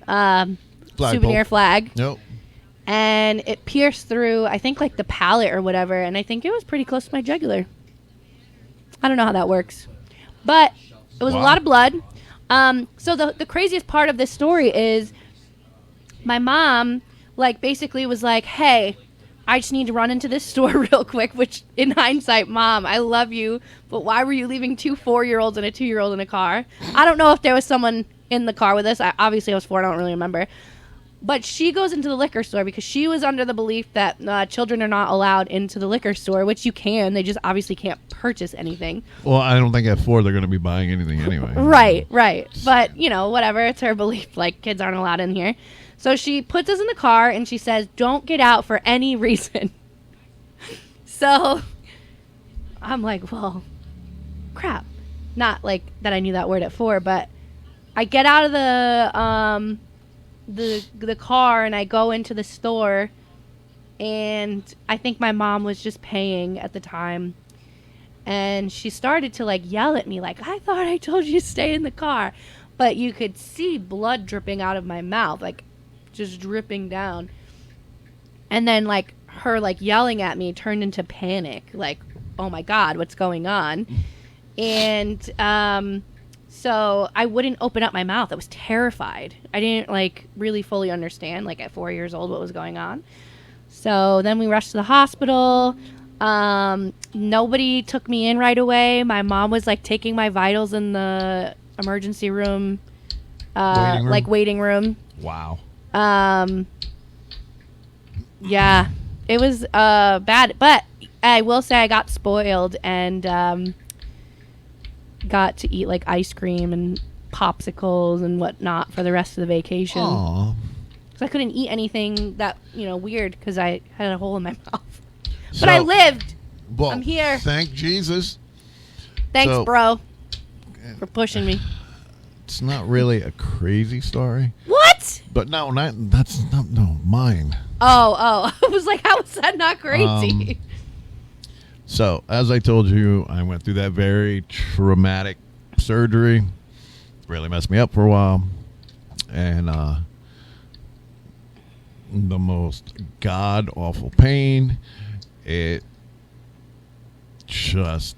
souvenir flag. Nope. And it pierced through, I think, like, the palate or whatever. And I think it was pretty close to my jugular. I don't know how that works. But it was a lot of blood. So the craziest part of this story is my mom, like, basically was like, hey, I just need to run into this store real quick, which in hindsight, Mom, I love you, but why were you leaving 2 4-year-olds and a 2-year-old in a car? I don't know if there was someone in the car with us. Obviously, I was 4. I don't really remember. But she goes into the liquor store because she was under the belief that children are not allowed into the liquor store, which you can. They just obviously can't purchase anything. Well, I don't think at 4 they're going to be buying anything anyway. Right. But, whatever. It's her belief. Like, kids aren't allowed in here. So she puts us in the car and she says, don't get out for any reason. So I'm like, well, crap. Not like that I knew that word at 4, but I get out of the car and I go into the store, and I think my mom was just paying at the time, and she started to like yell at me like, I thought I told you to stay in the car. But you could see blood dripping out of my mouth, like just dripping down. And then like her like yelling at me turned into panic, like, oh my God, what's going on? And so I wouldn't open up my mouth. I was terrified. I didn't like really fully understand, like at 4 years old, what was going on. So then we rushed to the hospital. Nobody took me in right away. My mom was like taking my vitals in the emergency room, waiting room. Wow. Yeah, it was bad, but I will say I got spoiled and got to eat like ice cream and popsicles and whatnot for the rest of the vacation. Aww. Because I couldn't eat anything that, weird because I had a hole in my mouth. But I lived. Well, I'm here. Thank Jesus. Thanks, bro, for pushing me. It's not really a crazy story. What? But no, that's not mine. Oh. I was like, how is that not crazy? So, as I told you, I went through that very traumatic surgery. Really messed me up for a while. And the most god-awful pain. It just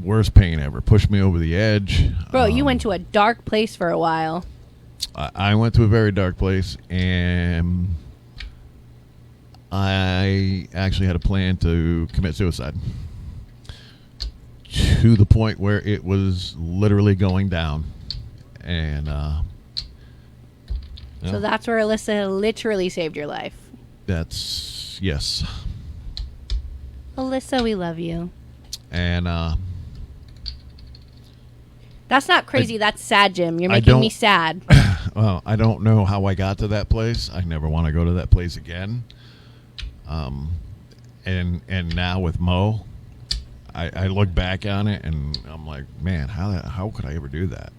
worst pain ever. Pushed me over the edge. Bro, you went to a dark place for a while. I went to a very dark place, and I actually had a plan to commit suicide. To the point where it was literally going down. And So that's where Alyssa literally saved your life. that's yes. Alyssa, we love you. And That's not crazy. That's sad, Jim. You're I making me don't- sad. well, I don't know how I got to that place. I never want to go to that place again. And now with Mo, I look back on it and I'm like, man, how could I ever do that?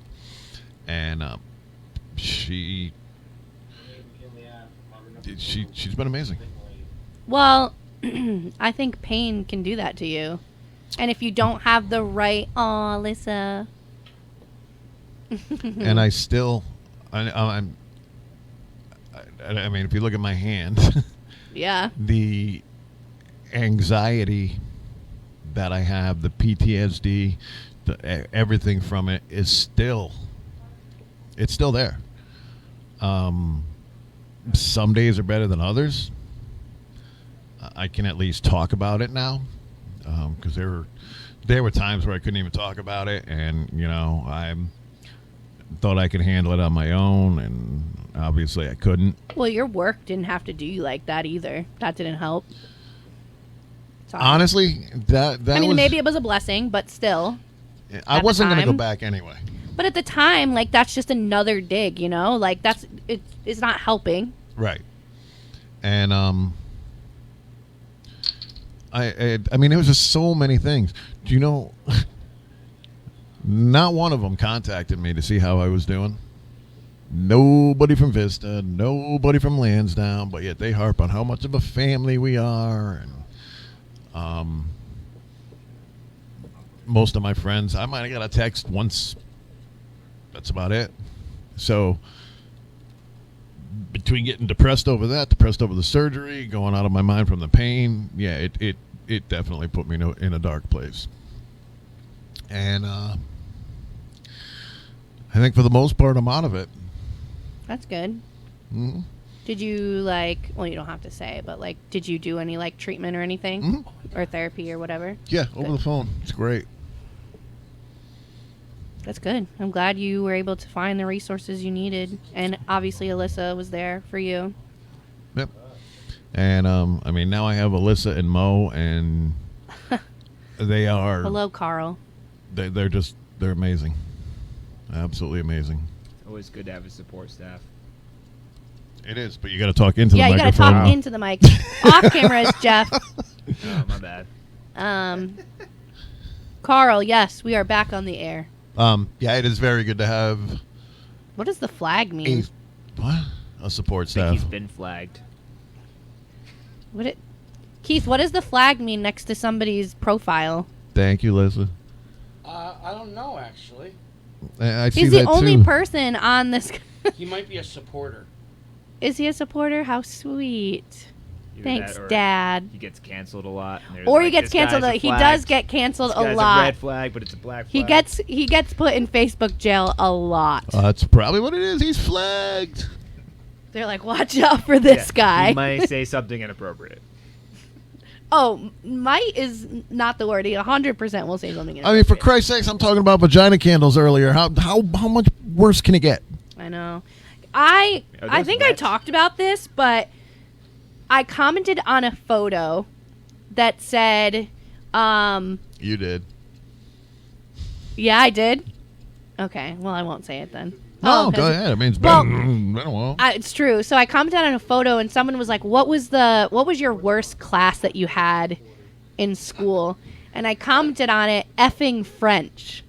And she's been amazing. Well, I think pain can do that to you. And if you don't have the right, Alyssa. And I still, I mean, if you look at my hand, Yeah. the anxiety that I have, the PTSD, everything from it is still, it's still there. Some days are better than others. I can at least talk about it now, because there were times where I couldn't even talk about it, and I thought I could handle it on my own, and obviously I couldn't. Well, your work didn't have to do you like that either. That didn't help. Sorry. Honestly, that I mean, was, maybe it was a blessing, but still. I at the wasn't going to go time. back anyway. But at the time, like, that's just another dig, Like, it's not helping. Right. And I mean, it was just so many things. Do you know? Not one of them contacted me to see how I was doing. Nobody from Vista, nobody from Lansdowne, but yet they harp on how much of a family we are. And most of my friends, I might have got a text once. That's about it. So between getting depressed over that, depressed over the surgery, going out of my mind from the pain, yeah, it definitely put me in a dark place. And I think for the most part, I'm out of it. That's good. Mm-hmm. Did you, well, you don't have to say, but, did you do any, treatment or anything? Mm-hmm. Or therapy or whatever? Yeah, over the phone. It's great. That's good. I'm glad you were able to find the resources you needed. And obviously Alyssa was there for you. Yep. And, I mean, now I have Alyssa and Mo, and they are... Hello, Carl. They're amazing. Absolutely amazing. Always good to have a support staff. It is, but you got to talk into the Yeah, you got to microphone. talk into the mic. Off camera is Jeff. Oh, my bad. Carl, yes, we are back on the air. Yeah, it is very good to have What does the flag mean? a support I think staff. he's been flagged. Keith, what does the flag mean next to somebody's profile? Thank you, Lisa. I don't know, actually. I see He's that the only too. person on this. He might be a supporter. Is he a supporter? How sweet. Either Thanks, that or Dad. He gets canceled a lot. And there's Or he like, gets this guy's canceled. a He flag. does get canceled This a guy's lot. a red flag, but it's a black flag. He gets put in Facebook jail a lot. That's probably what it is. He's flagged. They're like, watch out for this guy. He might say something inappropriate. Oh, might is not the word. He 100% will say something. I mean, for Christ's sakes, I'm talking about vagina candles earlier. How much worse can it get? I know. I those think I wet? talked about this, but I commented on a photo that said, You did. yeah, I did. Okay, well, I won't say it then. No, Oh, go 'cause- ahead. I mean, it's Well, been a while. it's true. So I commented on a photo, and someone was like, what was your worst class that you had in school? And I commented on it, effing French.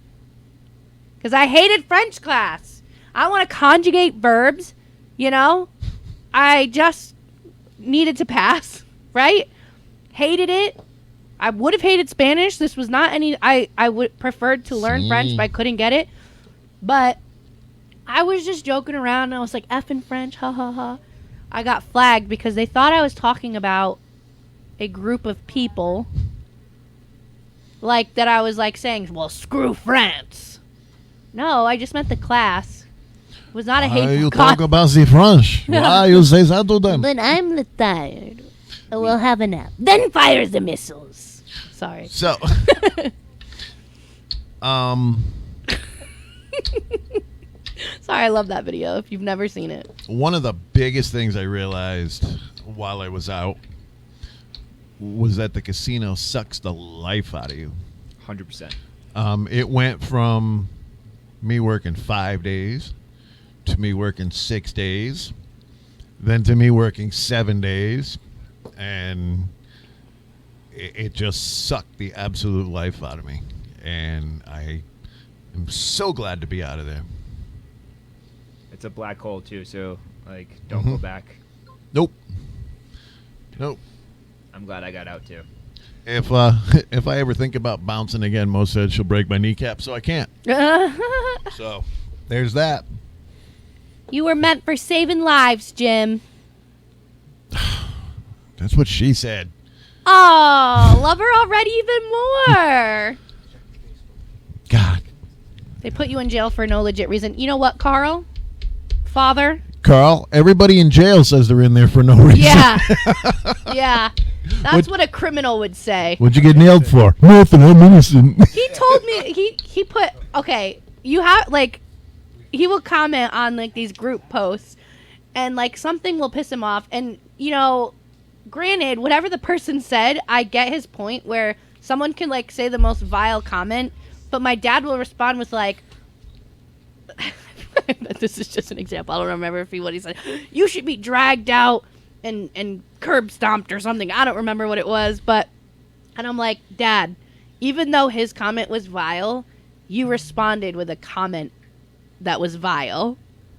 Because I hated French class. I want to conjugate verbs, I just needed to pass, right? Hated it. I would have hated Spanish. This was not any... I would preferred to learn French, but I couldn't get it. But I was just joking around, and I was like, effing French, ha ha ha. I got flagged because they thought I was talking about a group of people. Like that I was like saying, well, screw France. No, I just meant the class. It was not a hateful You comment. talk about the French. Why you say that to them? But I'm tired. We'll have a nap. Then fires the missiles. Sorry. So, Sorry, I love that video if you've never seen it. one of the biggest things I realized while I was out was that the casino sucks the life out of you. 100%. It went from me working 5 days to me working 6 days, then to me working 7 days, and it just sucked the absolute life out of me. And I am so glad to be out of there. It's a black hole too, so like don't go back. Nope. I'm glad I got out too. If I ever think about bouncing again, Mo said she'll break my kneecap, so I can't. So there's that. You were meant for saving lives, Jim. That's what she said. Oh, love her already even more. God. They put you in jail for no legit reason. You know what, Carl? Father? Carl, everybody in jail says they're in there for no reason. Yeah. Yeah. That's what a criminal would say. What'd you get nailed for? Nothing, I'm innocent. He told me he put okay, you have like he will comment on like these group posts and like something will piss him off, and you know, granted, whatever the person said, I get his point where someone can like say the most vile comment, but my dad will respond with like this is just an example. I don't remember what he said. You should be dragged out and curb stomped or something. I don't remember what it was, but and I'm like, Dad, even though his comment was vile, you responded with a comment that was vile.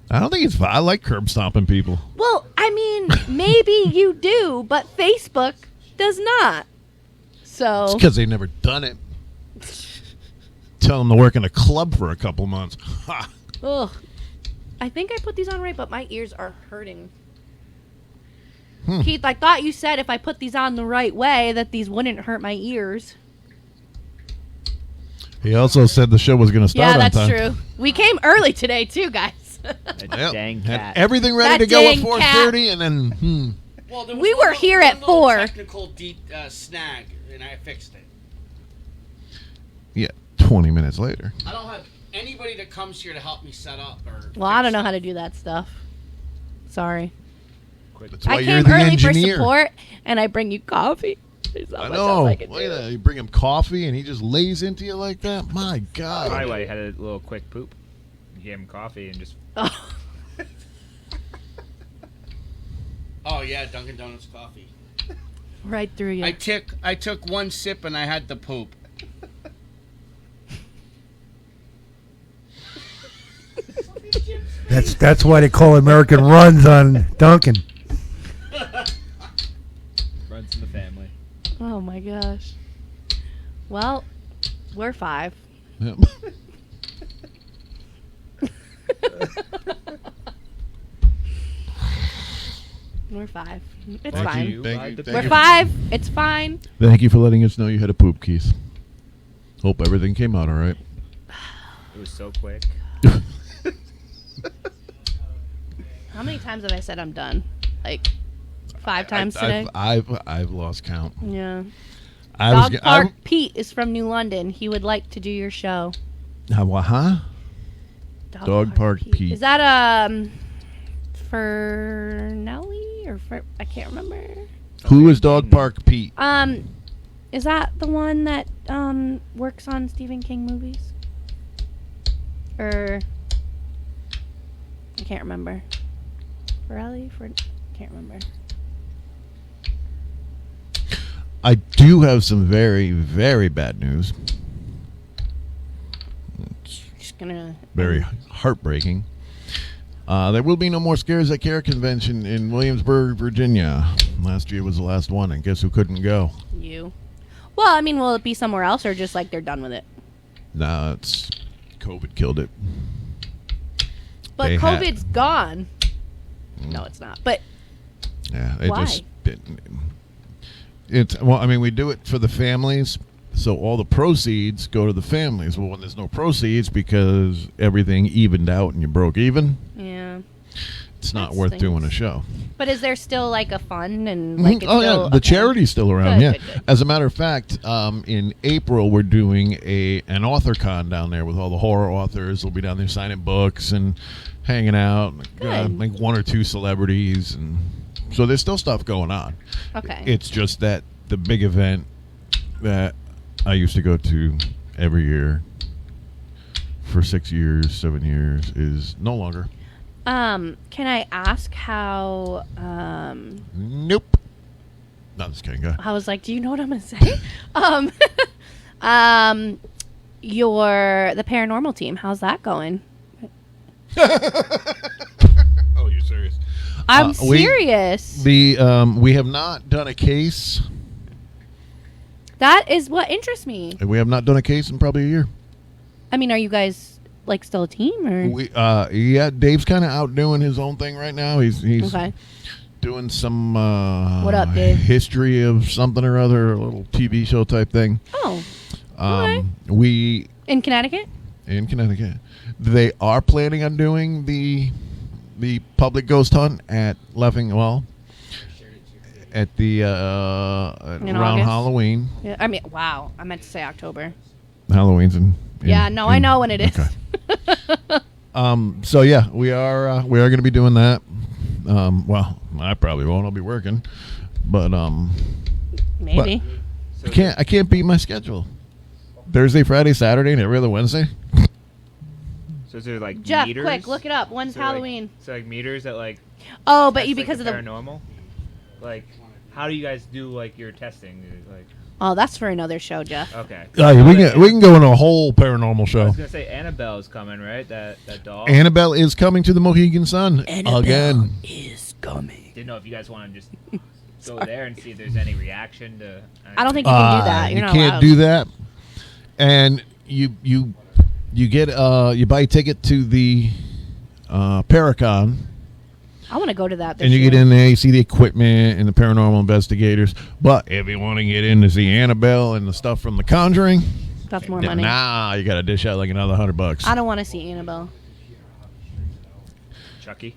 I don't think it's fine. I like curb stomping people. Well, I mean, maybe you do, but Facebook does not. So It's because they've never done it. Tell them to work in a club for a couple months. Ha. ugh. I think I put these on right, but my ears are hurting. Keith, I thought you said if I put these on the right way that these wouldn't hurt my ears. He also said the show was going to start Yeah, on that's time. true. We came early today, too, guys. That Yep. dang Had cat. everything ready That to go at dang 4:30, and then Well, there was We one were here one at little 4. Technical snag, and I fixed it. yeah, 20 minutes later. I don't have anybody that comes here to help me set up or. Well, I fix don't know how stuff. to do that stuff. Sorry. That's why I you're came the early for engineer. support, and I bring you coffee. There's not I much know. else I can Look at do. that. You bring him coffee, and he just lays into you like that. My God. Probably why he had a little quick poop. You gave him coffee and just Oh, Oh yeah, Dunkin' Donuts coffee. right through you. I took one sip and I had to poop. That's why they call American runs on Duncan. runs in the family. Oh my gosh. Well, we're 5. Yep. We're 5. It's Thank fine. you. Thank you. We're Thank you. 5. It's fine. Thank you for letting us know you had a poop, Keith. Hope everything came out all right. It was so quick. How many times have I said I'm done? Like 5 times today? I've lost count. Yeah. I Dog Park Pete is from New London. He would like to do your show. Huh? Dog Park Pete. Is that for Nelly or for I can't remember. Who is Dog Park Pete? Is that the one that works on Stephen King movies? Or I can't remember. Can't remember. I do have some very, very bad news. Just gonna Very heartbreaking. There will be no more Scares at Care convention in Williamsburg, Virginia. Last year was the last one, and guess who couldn't go? you. Well, I mean, will it be somewhere else or just like they're done with it? Nah, it's COVID killed it. But They had- COVID's gone. No, it's not. But Yeah, it Why? just we do it for the families, so all the proceeds go to the families. Well, when there's no proceeds because everything evened out and you broke even, Yeah. it's not That worth stinks. doing a show. But is there still like a fund and like? It's Oh still, yeah, the charity's still around. Good, Yeah, good, good. as a matter of fact, in April we're doing an author con down there with all the horror authors. We'll be down there signing books and hanging out. Good. Like 1 or 2 celebrities, and so there's still stuff going on. Okay. It's just that the big event that I used to go to every year for 6 years, 7 years is no longer. Can I ask how? Nope. No, just kidding. Go ahead. I was like, do you know what I'm gonna say? The paranormal team. How's that going? Oh, you're serious? I'm serious. We have not done a case. That is what interests me. We have not done a case in probably a year. I mean, are you guys like still a team or? Yeah, Dave's kind of out doing his own thing right now. He's Okay. doing some What up, Dave? history of something or other, a little TV show type thing. Oh. Okay. We In Connecticut? in Connecticut. They are planning on doing the public ghost hunt at at the around August? Halloween. Yeah. I mean, wow. I meant to say October. Halloween's in Yeah. No, I know when it is. Okay. So yeah, we are going to be doing that. Well, I probably won't. I'll be working, but Maybe. So I can't beat my schedule. Thursday, Friday, Saturday, and every other Wednesday. So is there like Jeff, meters? quick, look it up. When's So, like- Halloween? so like meters that like. Oh, but test, you like, because of the. paranormal. Like, how do you guys do like your testing? Like, Oh, that's for another show, Jeff. okay. Oh, yeah, we can go in a whole paranormal I show. was gonna say Annabelle's coming, right? That doll. Annabelle is coming to the Mohegan Sun again. is coming. Didn't know if you guys want to just go there and see if there's any reaction to. I don't think you can do that. You're you not can't allowed. do that. And you get you buy a ticket to the Paracon. I want to go to that. This And you year. get in there, you see the equipment and the paranormal investigators. But if you want to get in to see Annabelle and the stuff from The Conjuring, That's more then money. you got to dish out like another $100. I don't want to see Annabelle. Chucky.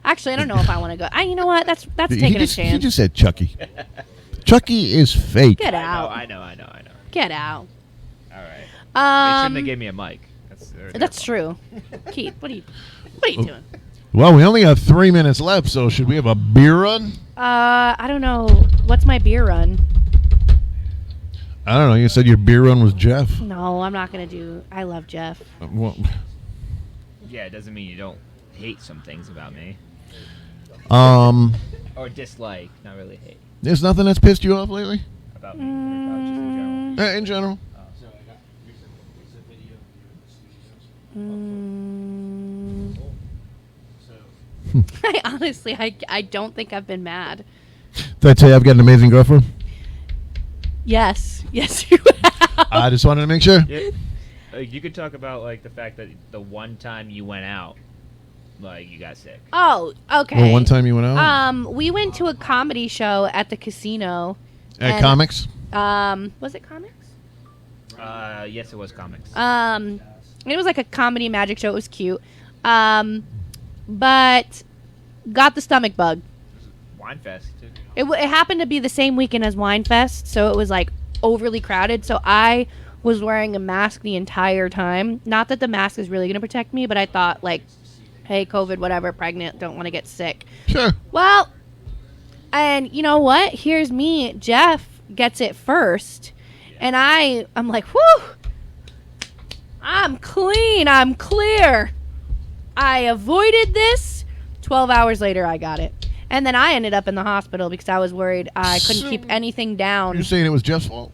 Actually, I don't know if I want to go. You know what? That's He taking just, a chance. He just said Chucky. Chucky is fake. Get out. I know. Get out. All right. They shouldn't have Um, gave me a mic. that's true. Keith, what are you doing? Well, we only have 3 minutes left, so should we have a beer run? I don't know. What's my beer run? I don't know. You said your beer run was Jeff. No, I'm not gonna do. I love Jeff. Well, Yeah, it doesn't mean you don't hate some things about me or dislike, not really hate there's nothing that's pissed you off lately? about me. Or about just in general. In general. I honestly, I don't think I've been mad. Did I tell you I've got an amazing girlfriend? Yes, you have. I just wanted to make sure. Yeah, you could talk about like the fact that the one time you went out, like you got sick. Oh, okay. Well, one time you went out We went to a comedy show at the casino. at and, comics. Was it comics? Yes, it was comics. It was like a comedy magic show. It was cute. But got the stomach bug. Wine Fest too. It happened to be the same weekend as Wine Fest, so it was like overly crowded. So I was wearing a mask the entire time. Not that the mask is really going to protect me, but I thought like, hey, COVID, whatever, pregnant, don't want to get sick. Sure. Well, and you know what? Here's me. Jeff gets it first, and I'm like, whew, I'm clean. I'm clear. I avoided this. 12 hours later, I got it. And then I ended up in the hospital because I was worried I couldn't keep anything down. You're saying it was Jeff's fault?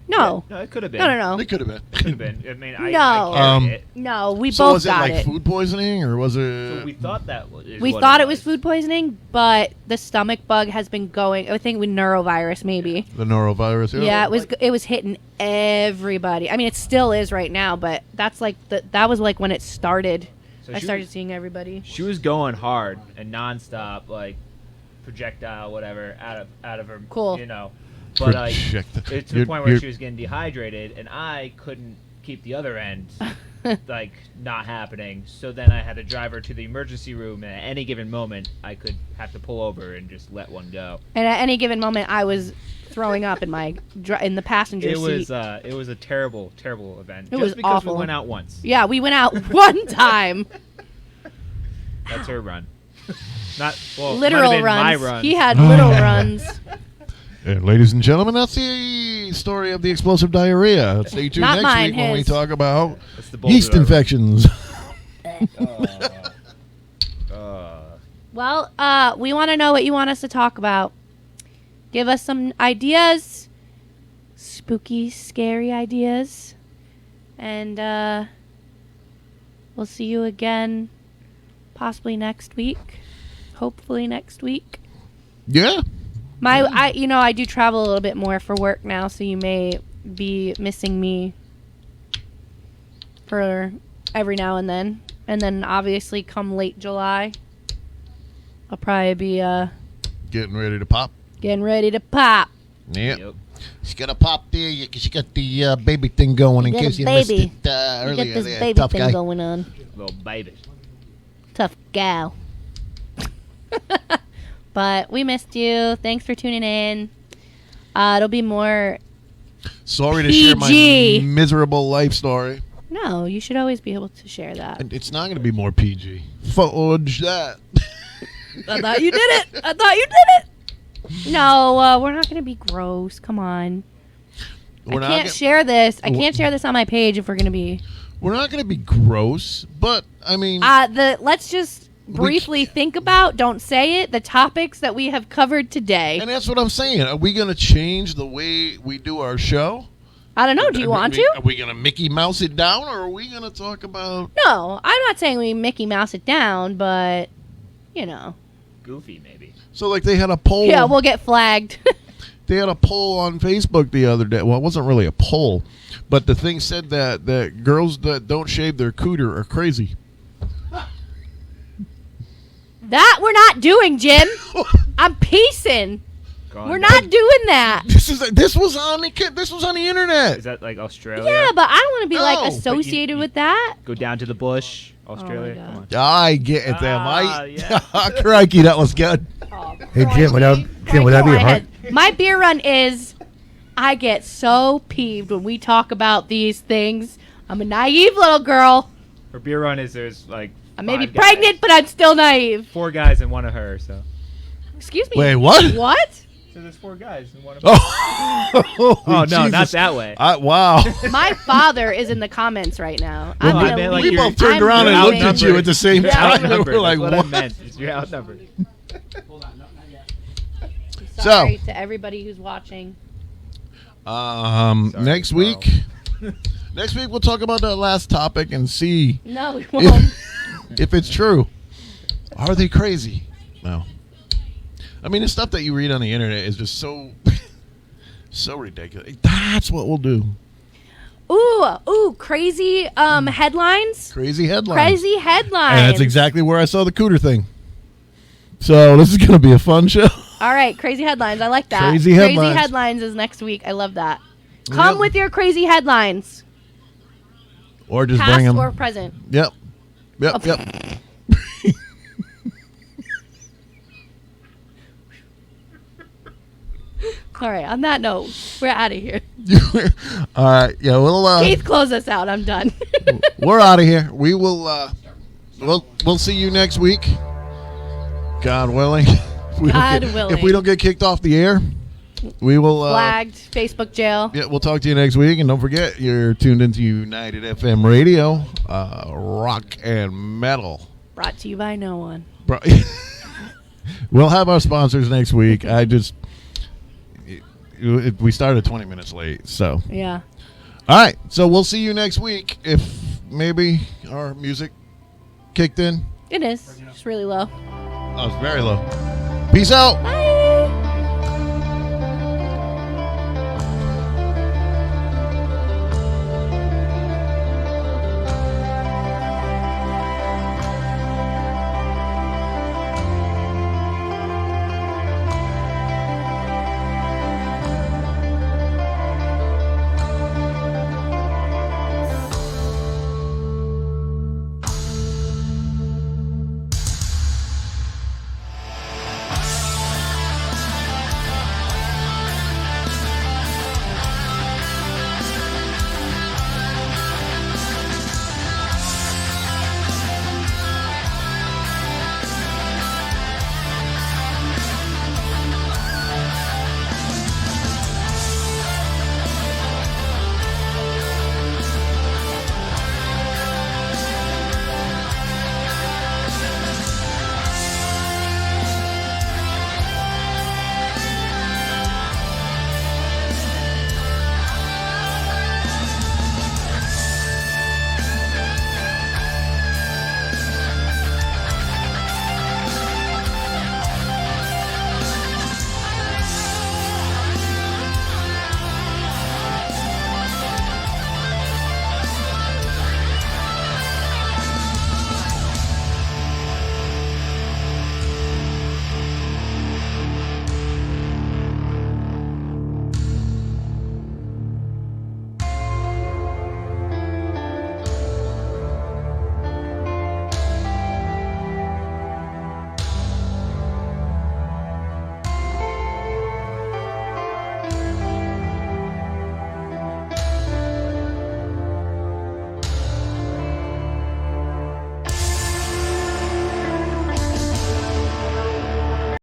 No. No, it could have been. No. It could have been. Could have been. I mean, I No. carried it. No, we So both was it got like it. food poisoning or was it? So we thought that was. We thought it was food poisoning, but the stomach bug has been going. I think with neurovirus, maybe. The norovirus? Yeah, it was hitting everybody. I mean, it still is right now, but that's like that was like when it started. So I started seeing everybody. She was going hard and nonstop, like projectile, whatever, out of her. Cool. You know, But Project- it's to the point where she was getting dehydrated, and I couldn't keep the other end like not happening. So then I had to drive her to the emergency room, and at any given moment, I could have to pull over and just let one go. And at any given moment, I was throwing up in the passenger seat. It was a terrible, terrible event. It just was because awful. we went out once. Yeah, we went out one time. That's her run. Not well. Literal might have been runs. My run. He had little runs. And ladies and gentlemen, that's the story of the explosive diarrhea. Stay tuned Not next mine, week when we his. talk about That's the boulder yeast I wrote. infections. Well, we want to know what you want us to talk about. Give us some ideas. Spooky, scary ideas. And we'll see you again possibly next week. Hopefully next week. Yeah. I do travel a little bit more for work now, so you may be missing me for every now and then. And then obviously come late July, I'll probably be Getting ready to pop. getting ready to pop. Yep. Yep. She's got to pop there because she got the baby thing going in You got case a you missed baby. it You earlier. got this there. baby Tough thing guy. going on. Little baby. Tough gal. But we missed you. Thanks for tuning in. It'll be more. Sorry to share my PG. miserable life story. No, you should always be able to share that. And it's not going to be more PG. Fudge that. I thought you did it. No, we're not going to be gross. Come on. We're I not can't gonna- share this. I can't share this on my page if we're going to be. We're not going to be gross, but I mean, Let's just briefly think about, don't say it, the topics that we have covered today. and that's what I'm saying. Are we going to change the way we do our show? I don't know. Do you want to? Are we going to Mickey Mouse it down, or are we going to talk about? No, I'm not saying we Mickey Mouse it down, but, Goofy, maybe. So, like, they had a poll. Yeah, we'll get flagged. They had a poll on Facebook the other day. Well, it wasn't really a poll, but the thing said that girls that don't shave their cooter are crazy. That we're not doing, Jim. I'm peacing. Gone We're now. not doing that. This was on the internet. Is that like Australia? Yeah, but I don't want to be like No. associated But you- with that. Go down to the bush, Australia. God. Come on. I get it, them. Yeah. Crikey, that was good. Hey, Jim, would that be a heart? My beer run is, I get so peeved when we talk about these things. I'm a naive little girl. Her beer run is there's like I may be 5 guys. pregnant, but I'm still naive. 4 guys and one of her. So Excuse me. Wait, what? What? so there's 4 guys and one of her. Oh, Oh no, Jesus. not that way. Wow. My father is in the comments right now. Well, I'm I gonna meant, like, leave. We you're- both turned I'm around and leaving. looked at you at the same You're time. outnumbered. We're like, That's what what? I meant. Is you're outnumbered. Hold on, not yet. Sorry to everybody who's watching. Sorry, Next Carl. week. Next week we'll talk about that last topic and see No, we won't. if it's true. Are they crazy? No. I mean, the stuff that you read on the internet is just so ridiculous. That's what we'll do. Ooh, crazy headlines. Crazy headlines. Crazy headlines. And that's exactly where I saw the cooter thing. So this is going to be a fun show. All right, crazy headlines. I like that. Crazy headlines. headlines is next week. I love that. Come Yep. with your crazy headlines. Or just Past bring them. or present. Yep. Yep. Okay. Yep. All right, on that note, we're out of here. All right. Yeah. We'll. Keith, close us out. I'm done. We're out of here. We will. We'll see you next week. God willing. If we don't God get- willing. If we don't get kicked off the air, we will. Flagged. Facebook jail. Yeah, we'll talk to you next week, and don't forget you're tuned into United FM Radio, rock and metal. Brought to you by no one. We'll have our sponsors next week. We started 20 minutes late, so. Yeah. All right, so we'll see you next week if maybe our music kicked in. It is. It's really low. Oh, it's very low. Peace out. Bye.